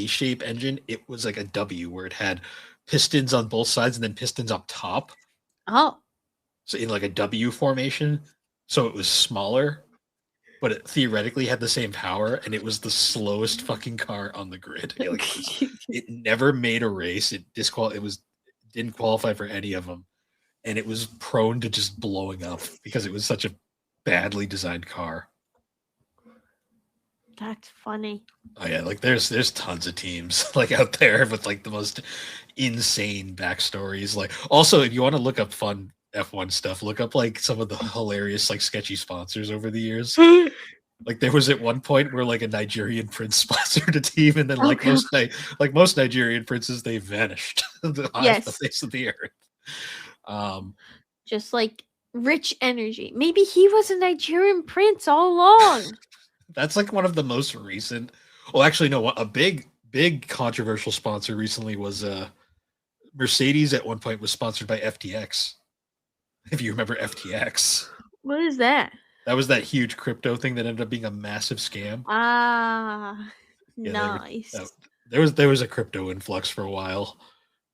shape engine, it was like a W where it had pistons on both sides and then pistons up top. Oh, So in like a W formation. So it was smaller, but it theoretically had the same power, and it was the slowest fucking car on the grid. It never made a race. Didn't qualify for any of them, and it was prone to just blowing up because it was such a badly designed car. that's funny. Oh yeah, like there's tons of teams like out there with like the most insane backstories. Like also, if you want to look up fun F1 stuff, look up like some of the hilarious like sketchy sponsors over the years. Like there was at one point where like a Nigerian prince sponsored a team, and then like most Nigerian princes, they vanished off the face of the earth. Just like Rich Energy. Maybe he was a Nigerian prince all along. That's like one of the most recent. Well, actually, no. A big controversial sponsor recently was Mercedes. At one point, was sponsored by FTX. If you remember FTX, What is that? that was that huge crypto thing that ended up being a massive scam. Ah, Yeah, nice. There was a crypto influx for a while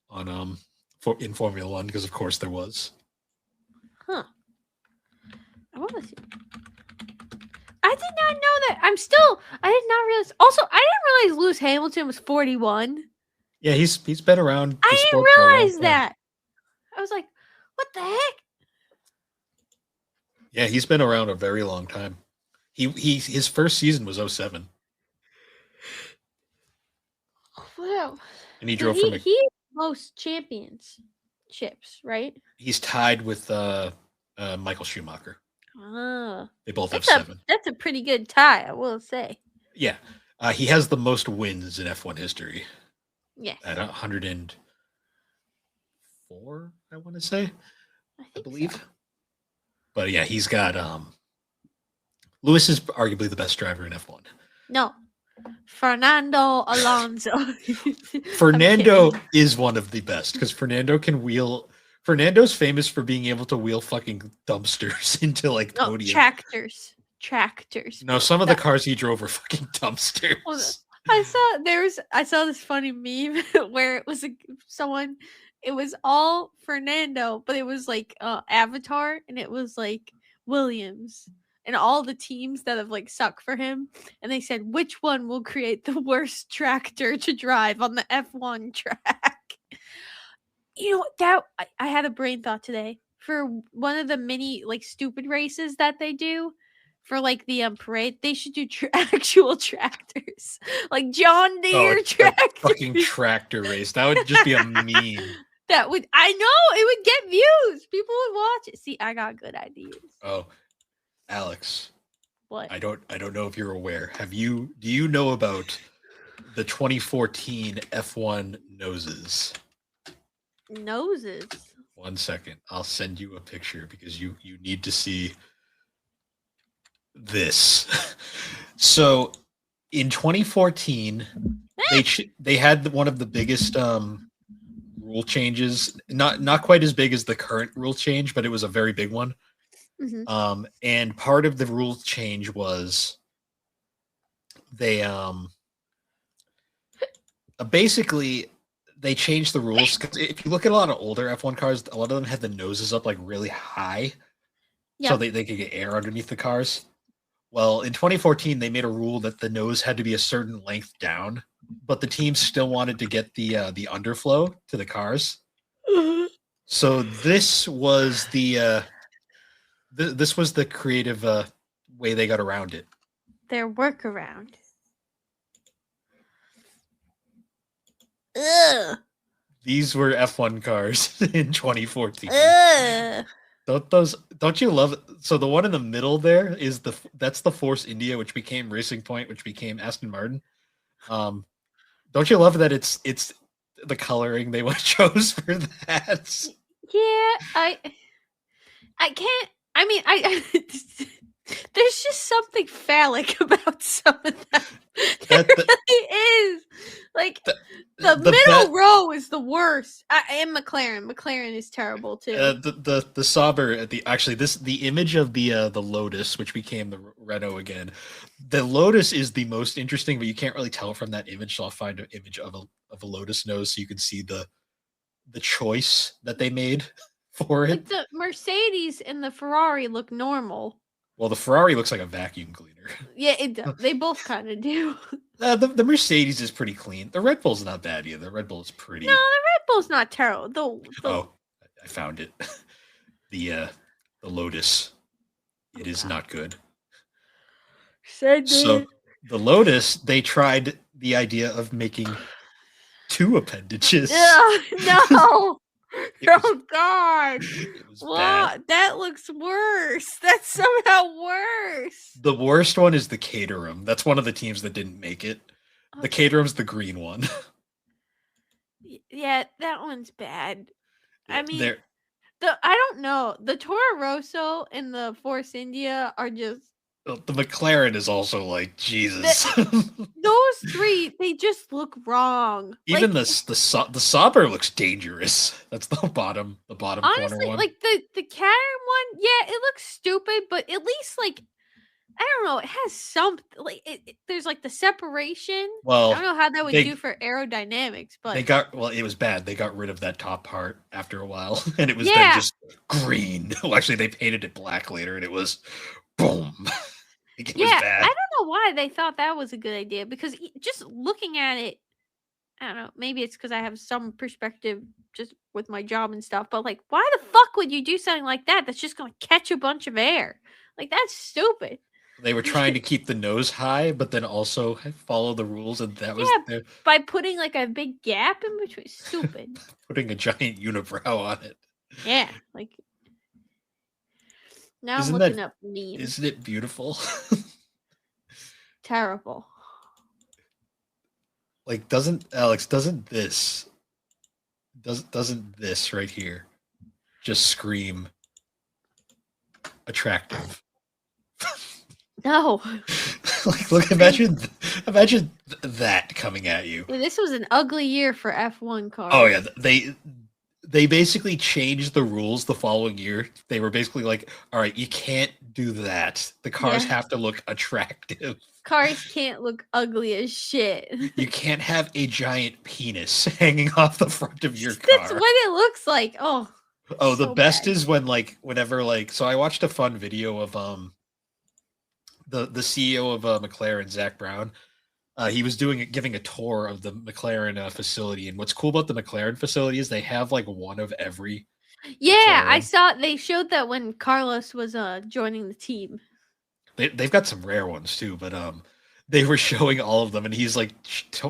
on in Formula One because of course there was. Huh. I want to see. I did not know that. I did not realize. Also, I didn't realize Lewis Hamilton was 41. Yeah, he's been around. I didn't realize that. I was like, what the heck? Yeah, he's been around a very long time. His first season was 07. Wow. And he drove for he most championships, right? He's tied with Michael Schumacher. Ah. They both have 7. That's a pretty good tie, I will say. Yeah. He has the most wins in F1 history. Yes. At 104, I want to say. I believe. So. But yeah, he's got Lewis is arguably the best driver in F1. No. Fernando Alonso. Fernando is one of the best because Fernando can wheel. Fernando's famous for being able to wheel fucking dumpsters into like podiums. Tractors. No, some of the cars he drove were fucking dumpsters. Well, I saw this funny meme where it was it was all Fernando, but it was like Avatar, and it was like Williams and all the teams that have like sucked for him, and they said which one will create the worst tractor to drive on the F1 track. You know that I had a brain thought today for one of the mini like stupid races that they do. For like the parade, they should do actual tractors, like John Deere tractors. Fucking tractor race. That would just be a meme. I know it would get views. People would watch it. See, I got good ideas. Oh, Alex. What? I don't know if you're aware. Do you know about the 2014 F1 noses? Noses. 1 second. I'll send you a picture because you need to see this. So in 2014 they had one of the biggest rule changes, not quite as big as the current rule change, but it was a very big one. Mm-hmm. And part of the rule change was they basically they changed the rules. If you look at a lot of older F1 cars, a lot of them had the noses up like really high, so they could get air underneath the cars. Well, in 2014, they made a rule that the nose had to be a certain length down, but the teams still wanted to get the underflow to the cars. So this was the creative way they got around it. Their workaround. Ugh. These were F1 cars in 2014. Ugh. Don't you love it? So the one in the middle there that's the Force India, which became Racing Point, which became Aston Martin. Don't you love that it's the coloring they chose for that? Yeah, I can't. I mean, there's just something phallic about some of them. There really is. Like the The The middle row is the worst. And McLaren. McLaren is terrible too. The Sauber at the image of the Lotus, which became the Renault again. The Lotus is the most interesting, but you can't really tell from that image. So I'll find an image of a Lotus nose so you can see the choice that they made for Like it. the Mercedes and the Ferrari look normal. Well, the Ferrari looks like a vacuum cleaner. Yeah, it does. They both kind of do. The Mercedes is pretty clean. The Red Bull's not bad either. The Red Bull is pretty. No, the Red Bull's not terrible. Oh, I found it. The Lotus. It is not good. So the Lotus, they tried the idea of making 2 appendages. No. It was- Oh God! It was bad. What? That looks worse. That's somehow worse. The worst one is the Caterham. That's one of the teams that didn't make it. The Caterham's the green one. Yeah, that one's bad. I mean, They're- I don't know. The Toro Rosso and the Force India are just the McLaren is also like Jesus. those 3. They just look wrong. Even like, the Sauber looks dangerous. That's the bottom honestly, corner one. like the Caterham one. Yeah, it looks stupid, but at least like I don't know. It has something like there's like the separation. Well, I don't know how that would they- do for aerodynamics, but it was bad. They got rid of that top part after a while, and it was then Yeah. just green. Well, actually, they painted it black later, and it was boom. It was yeah, bad. I don't know why they thought that was a good idea because just looking at it, I don't know. Maybe it's because I have some perspective just with my job and stuff. But like, why the fuck would you do something like that? That's just going to catch a bunch of air. Like that's stupid. They were trying to keep the nose high, but then also follow the rules, and that was their By putting like a big gap in between. Stupid. putting a giant unibrow on it. Yeah, like now Isn't I'm that- looking up memes. Isn't it beautiful? Terrible. Like, doesn't this right here just scream attractive? No, Like, look, imagine that coming at you. this was an ugly year for F1 cars. Oh yeah, they basically changed the rules the following year. They were basically like, all right, you can't do that. The cars Yeah. have to look attractive. Cars can't look ugly as shit. You can't have a giant penis hanging off the front of your That's car. what it looks like. Oh, Oh, the so best bad. is when whenever so I watched a fun video of the CEO of McLaren, Zach Brown. He was giving a tour of the McLaren facility, and what's cool about the McLaren facility is they have like one of every. yeah. I McLaren. saw they showed that when Carlos was joining the team. They've got some rare ones too, but they were showing all of them, and he's like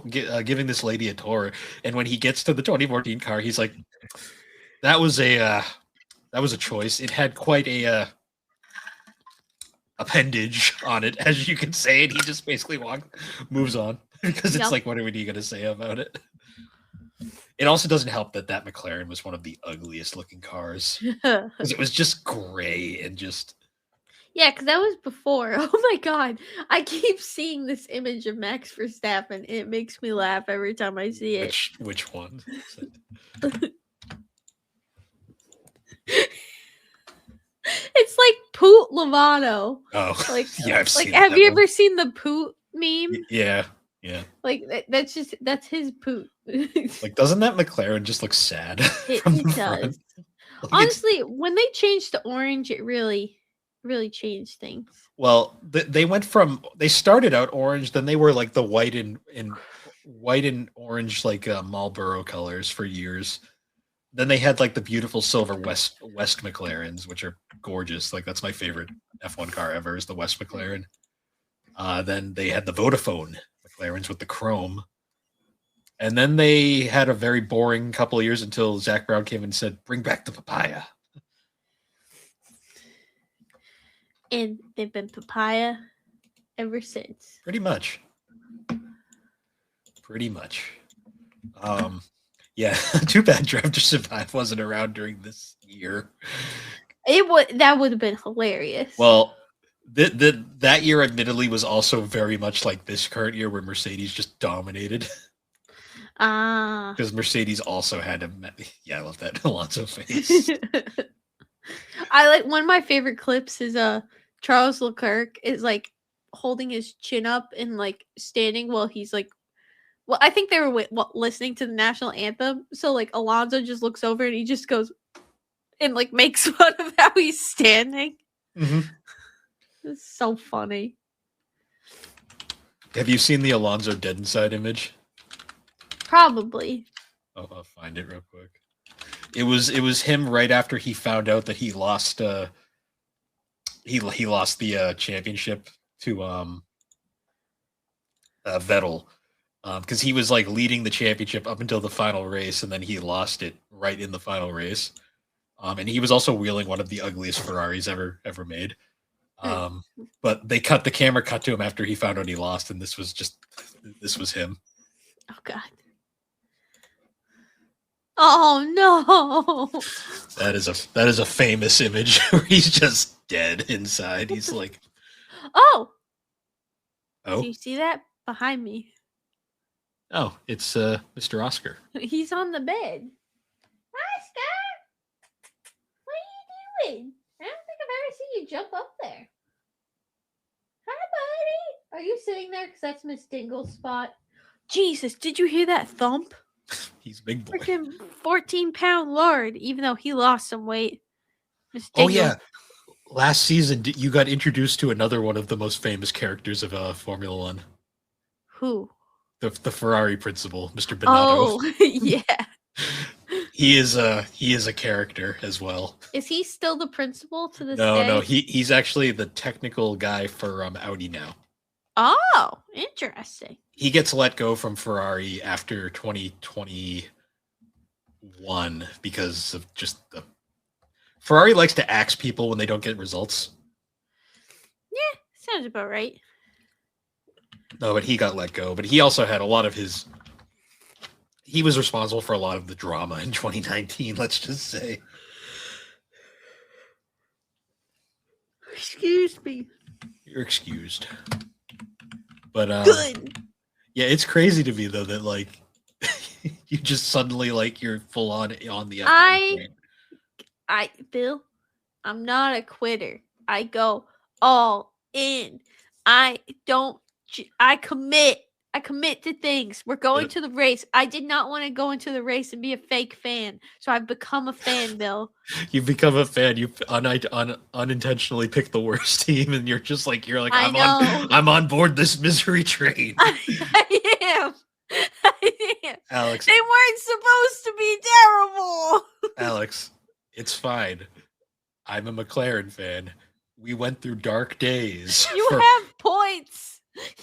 giving this lady a tour, and when he gets to the 2014 car, he's like, "That was a choice. It had quite a appendage on it, as you can say," and he just basically moves on because it's Yep. like, what are you going to say about it? It also doesn't help that McLaren was one of the ugliest looking cars because it was just gray and just. Yeah, because that was before. Oh my god. I keep seeing this image of Max Verstappen. And it makes me laugh every time I see it. Which one? It's like Poot Lovato. Oh, Like, yeah, I've seen have that you one. ever seen the Poot meme? Yeah. Like that's his Poot. Like, doesn't that McLaren just look sad It from the does. front? Like, it's- Honestly, when they changed to orange, it really changed things. well, they started out orange, then they were like the white and orange like Marlboro colors for years. Then they had like the beautiful silver West McLarens, which are gorgeous. Like that's my favorite F1 car ever is the West McLaren. Then they had the Vodafone McLarens with the chrome. And then they had a very boring couple of years until Zach Brown came and said, "Bring back the papaya." And they've been papaya ever since. Pretty much. Yeah, too bad Drive to Survive wasn't around during this year. That would have been hilarious. Well, that year admittedly was also very much like this current year where Mercedes just dominated. Ah. Because Mercedes also had a. Yeah, I love that Alonso face. I like one of my favorite clips is Charles Leclerc is like holding his chin up and like standing while he's like, well, I think they were listening to the national anthem. So like Alonso just looks over and he just goes and like makes fun of how he's standing. Mm-hmm. It's so funny. Have you seen the Alonso dead inside image? Probably. Oh, I'll find it real quick. It was him right after he found out that he lost he lost the championship to Vettel, because he was like leading the championship up until the final race, and then he lost it right in the final race. And he was also wheeling one of the ugliest Ferraris ever made. But they the camera cut to him after he found out he lost, and this was him. Oh God. Oh no. That is a famous image where he's just dead inside. He's like, oh. Oh. Do you see that behind me? Oh, it's Mr. Oscar. He's on the bed. Oscar, what are you doing? I don't think I've ever seen you jump up there. Hi, buddy. Are you sitting there? Because that's Miss Dingle's spot. Jesus, did you hear that thump? He's a big boy. Freaking 14-pound lord, even though he lost some weight. Miss Oh Dingle. yeah, last season you got introduced to another one of the most famous characters of Formula One. Who? The Ferrari principal, Mr. Binotto. Oh, yeah. He is a character as well. Is he still the principal to this day? No, he's actually the technical guy for Audi now. Oh, interesting. He gets let go from Ferrari after 2021 because of just the Ferrari likes to axe people when they don't get results. Yeah, sounds about right. No, but he got let go. But he also had a lot of his. He was responsible for a lot of the drama in 2019. Let's just say. Excuse me. You're excused. But good. Yeah, it's crazy to me though that like you just suddenly like you're full on the. Bill, I'm not a quitter. I go all in. I commit. I commit to things. We're going to the race. I did not want to go into the race and be a fake fan, so I've become a fan, Bill. You've become a fan. You unintentionally picked the worst team, and you're like I'm on board this misery train. I am. Alex, they weren't supposed to be terrible. Alex, it's fine. I'm a McLaren fan. We went through dark days. You have points.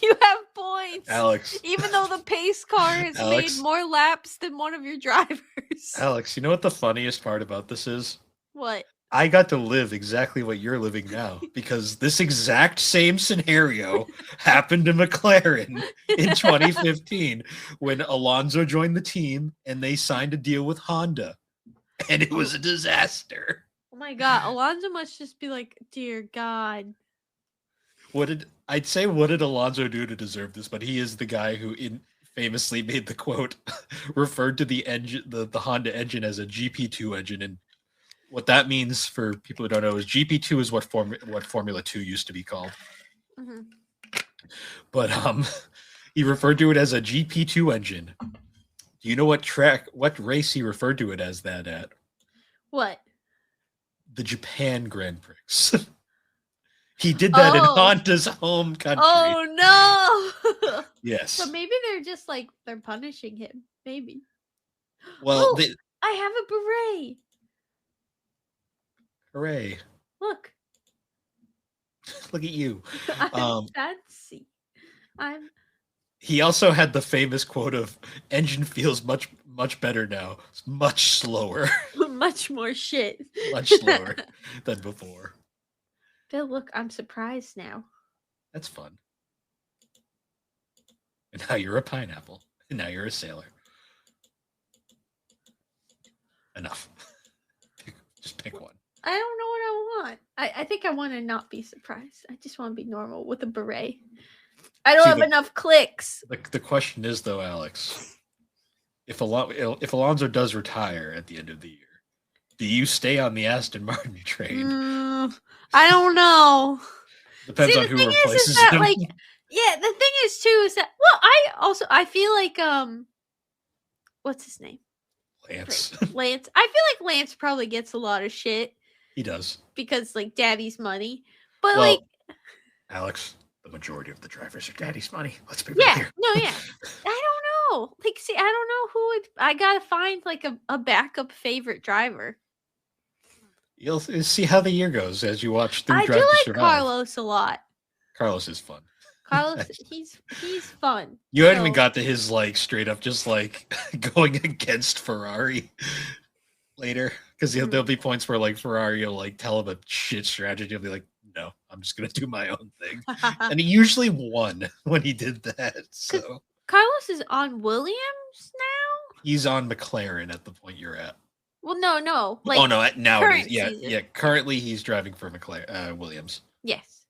You have points. Alex. Even though the pace car has made more laps than one of your drivers. Alex, you know what the funniest part about this is? What? I got to live exactly what you're living now because this exact same scenario happened to McLaren in 2015 when Alonso joined the team and they signed a deal with Honda. And it was a disaster. Oh my God. Alonso must just be like, dear God. What did Alonso do to deserve this? But he is the guy who famously made the quote, referred to the engine, the Honda engine as a GP2 engine. And what that means for people who don't know is GP2 is what Formula 2 used to be called. Mm-hmm. But he referred to it as a GP2 engine. Do you know what race he referred to it as that at? What? The Japan Grand Prix. He did that in Honda's home country. Oh no! Yes. So maybe they're just like they're punishing him. Maybe. Well, I have a beret. Hooray! Look. Look at you. I'm fancy. He also had the famous quote of "Engine feels much better now. It's much slower. Much more shit. Much slower than before." Phil, look, I'm surprised now. That's fun. And now you're a pineapple. And now you're a sailor. Enough. Just pick one. I don't know what I want. I think I want to not be surprised. I just want to be normal with a beret. I don't have enough clicks. The question is, though, Alex, if Alonso does retire at the end of the year, do you stay on the Aston Martin train? I don't know. Depends See, on the who thing is replaces that him. like, yeah, the thing is too is that I feel like what's his name? Lance. Lance. I feel like Lance probably gets a lot of shit He does. because like daddy's money. But Well, like, Alex, the majority of the drivers are daddy's money. Let's be real yeah, here. no, yeah. I don't know. Like, see, I don't know who would. I gotta find like a backup favorite driver. You'll see how the year goes as you watch through I do Drive to like Survive. Carlos a lot. Carlos is fun. Carlos, he's fun. You hadn't even So- got to his like straight up just like going against Ferrari later because there'll be points where like Ferrari will like tell him a shit strategy. He'll be like, "No, I'm just gonna do my own thing," and he usually won when he did that. So Carlos is on Williams now. he's on McLaren at the point you're at. Well, no, like Oh no, now it current is. Yeah, season. yeah. Currently, he's driving for McLaren Williams. Yes.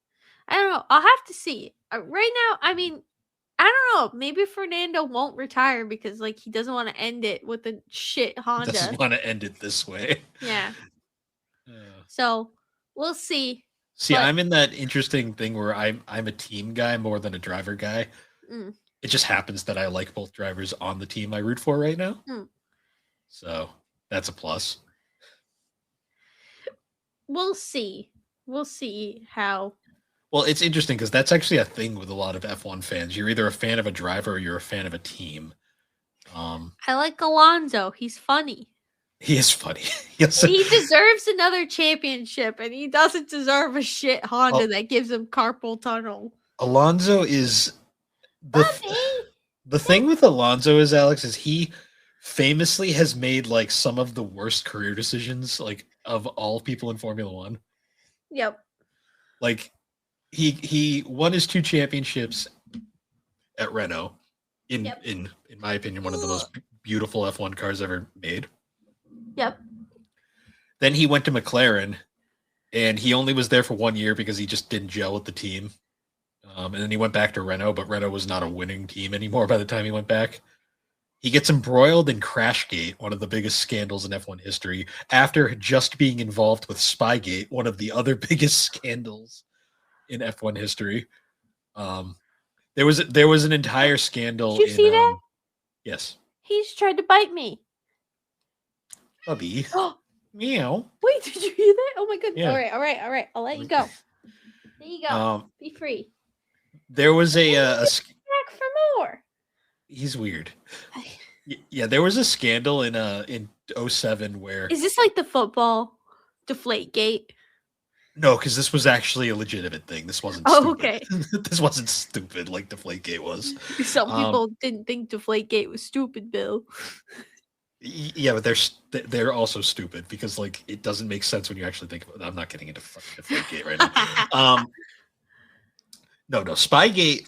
I don't know. I'll have to see. Right now, I mean, I don't know. Maybe Fernando won't retire because like he doesn't want to end it with a shit He Honda. doesn't want to end it this way. Yeah. Uh, So we'll see. See, But- I'm in that interesting thing where I'm a team guy more than a driver guy. Mm. It just happens that I like both drivers on the team I root for right now. Mm. So that's a plus. We'll see. We'll see how. Well, it's interesting because that's actually a thing with a lot of F1 fans. You're either a fan of a driver or you're a fan of a team. I like Alonso. He's funny. He is funny. He also- He deserves another championship, and he doesn't deserve a shit Honda Oh. that gives him carpal tunnel. Alonso is the Puppy! the thing with Alonso is Alex is he famously has made like some of the worst career decisions like of all people in Formula One. Yep. Like he won his 2 championships at Renault in Yep. in my opinion one of the most beautiful F1 cars ever made. Yep. Then he went to McLaren and he only was there for 1 year because he just didn't gel with the team. And then he went back to Renault, but Renault was not a winning team anymore by the time he went back. He gets embroiled in Crashgate, one of the biggest scandals in F1 history, after just being involved with Spygate, one of the other biggest scandals in F1 history. There was an entire scandal. Did you see that? Yes, He's tried to bite me. Bubby. Oh, Meow. wait, did you hear that? Oh my goodness. Yeah. All right. I'll let you go. There you go. Be free. There was a Back for more. he's weird. Yeah, there was a scandal in 07 where Is this like the football deflate gate? no, because this was actually a legitimate thing. This wasn't. Oh, stupid. okay. This wasn't stupid like Deflategate was. Some Um, people didn't think deflate gate was stupid, Bill. Yeah, but they're also stupid because like it doesn't make sense when you actually think about it. I'm not getting into fucking Deflategate right now. No, Spygate,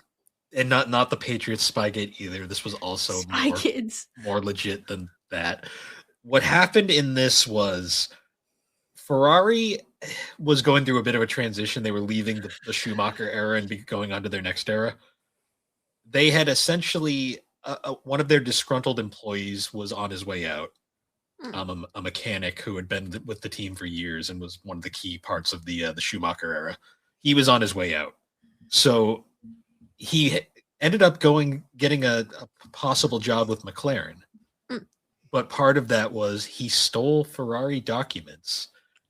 and not the Patriots Spygate either. This was also Spy Kids. more legit than that. What happened in this was Ferrari was going through a bit of a transition. They were leaving the Schumacher era and going on to their next era. They had essentially one of their disgruntled employees was on his way out. A mechanic who had been with the team for years and was one of the key parts of the Schumacher era. He was on his way out, so he ended up getting a possible job with McLaren. But part of that was he stole Ferrari documents,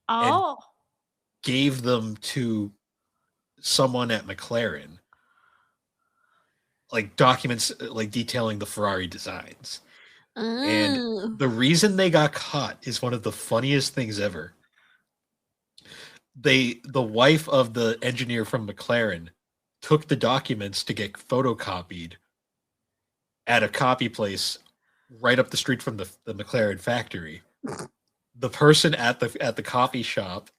Oh. gave them to someone at McLaren, like documents like detailing the Ferrari designs. And the reason they got caught is one of the funniest things ever. The wife of the engineer from McLaren took the documents to get photocopied at a copy place right up the street from the McLaren factory. The person at the coffee shop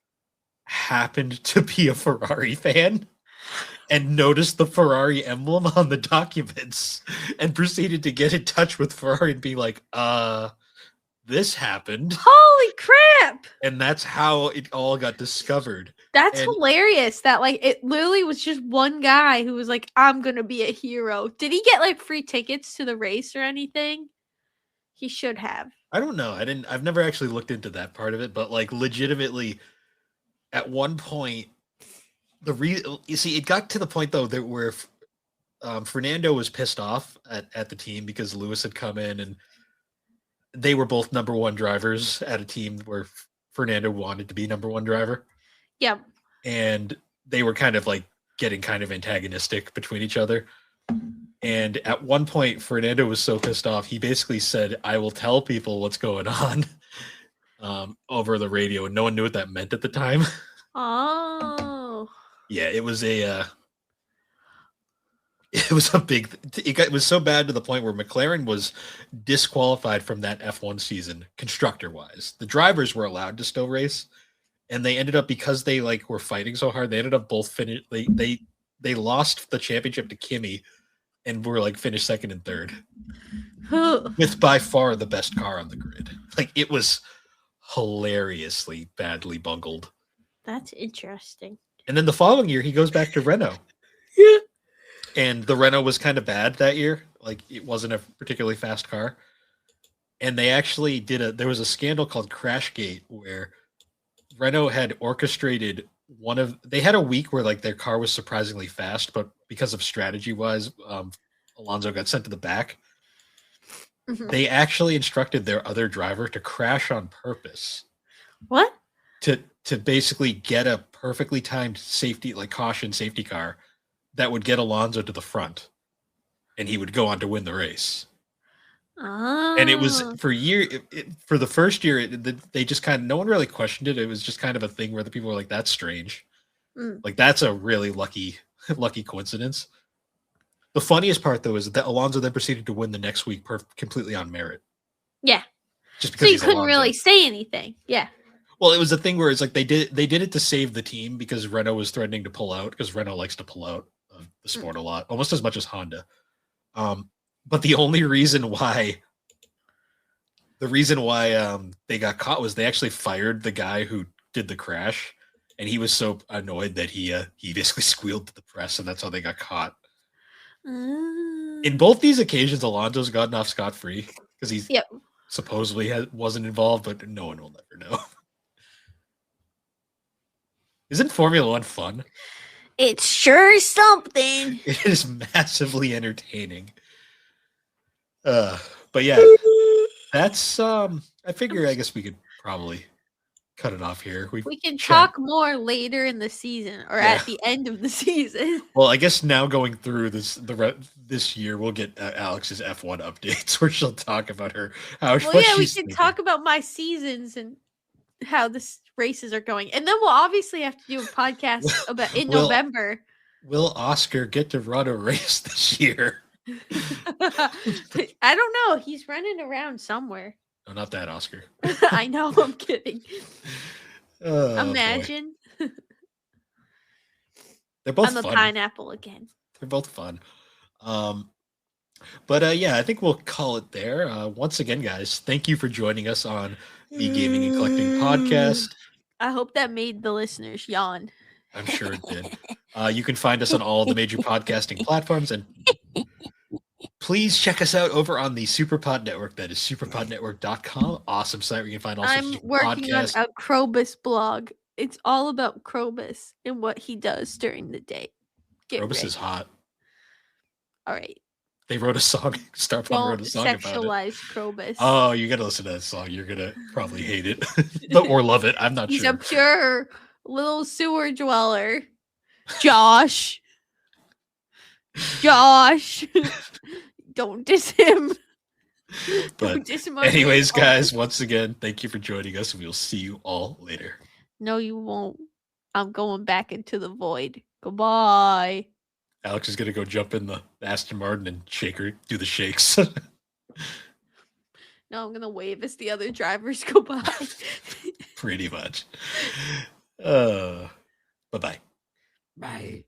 happened to be a Ferrari fan and noticed the Ferrari emblem on the documents and proceeded to get in touch with Ferrari and be like, this happened. Holy crap! And that's how it all got discovered. That's And- hilarious. That like it literally was just one guy who was like, "I'm gonna be a hero." Did he get like free tickets to the race or anything? He should have. I don't know. I've never actually looked into that part of it, but like legitimately, at one point, you see, it got to the point though that where Fernando was pissed off at the team because Lewis had come in and they were both number one drivers at a team where Fernando wanted to be number one driver. Yeah. And they were kind of like getting kind of antagonistic between each other. And at one point, Fernando was so pissed off, he basically said, "I will tell people what's going on," over the radio. And no one knew what that meant at the time. Oh. Yeah, it was a big. It was so bad to the point where McLaren was disqualified from that F1 season, constructor wise. The drivers were allowed to still race, and they ended up, because they like were fighting so hard, they ended up both finish. They lost the championship to Kimi, and were like finished second and third, with by far the best car on the grid. Like, it was hilariously badly bungled. That's interesting. And then the following year, he goes back to Renault. Yeah. And the Renault was kind of bad that year. Like, it wasn't a particularly fast car. And they actually there was a scandal called Crashgate where Renault had orchestrated they had a week where like their car was surprisingly fast, but because of strategy wise, Alonso got sent to the back. Mhm. They actually instructed their other driver to crash on purpose. What? To basically get a perfectly timed caution safety car that would get Alonso to the front, and he would go on to win the race. Oh. And it was for the first year, they just kind of, no one really questioned it. It was just kind of a thing where the people were like, "That's strange." Like, that's a really lucky coincidence. The funniest part though is that Alonso then proceeded to win the next week completely on merit. Yeah. Just because so you couldn't really say anything. Yeah. Well, it was a thing where it's like they did it to save the team because Renault was threatening to pull out, because Renault likes to pull out of the sport a lot, almost as much as Honda. But the only reason why they got caught was they actually fired the guy who did the crash, and he was so annoyed that he basically squealed to the press, and that's how they got caught. In both these occasions, Alonso's gotten off scot-free because he's supposedly wasn't involved, but no one will never know. Isn't Formula One fun? It's sure something. It is massively entertaining. But yeah, that's I figure I guess we could probably cut it off here. We can talk more later in the season, or at the end of the season. Well, I guess now going through this year, we'll get Alex's F1 updates, where she'll talk about we can talk about my seasons and how the races are going, and then we'll obviously have to do a podcast about in November. Will Oscar get to run a race this year? I don't know. He's running around somewhere. No, not that Oscar. I know. I'm kidding. Imagine. They're both I'm a fun. pineapple again. They're both fun. But yeah, I think we'll call it there. Once again, guys, thank you for joining us on the Gaming and Collecting podcast. I hope that made the listeners yawn. I'm sure it did. You can find us on all the major podcasting platforms, and please check us out over on the Superpod Network. That is superpodnetwork.com. Awesome site where you can find all sorts of working podcasts. on a Krobus blog. It's all about Krobus and what he does during the day. Krobus is hot. All right. They wrote a song. Starpon wrote a song about it. Sexualize Krobus. Oh, you gotta listen to that song. You're gonna probably hate it, or love it. I'm not He's sure. He's a pure little sewer dweller. Josh. Don't diss him. But anyways, guys, once again, thank you for joining us, and we'll see you all later. No, you won't. I'm going back into the void. Goodbye. Alex is gonna go jump in the Aston Martin and do the shakes. No, I'm gonna wave as the other drivers go by. Pretty much. Bye-bye. Bye.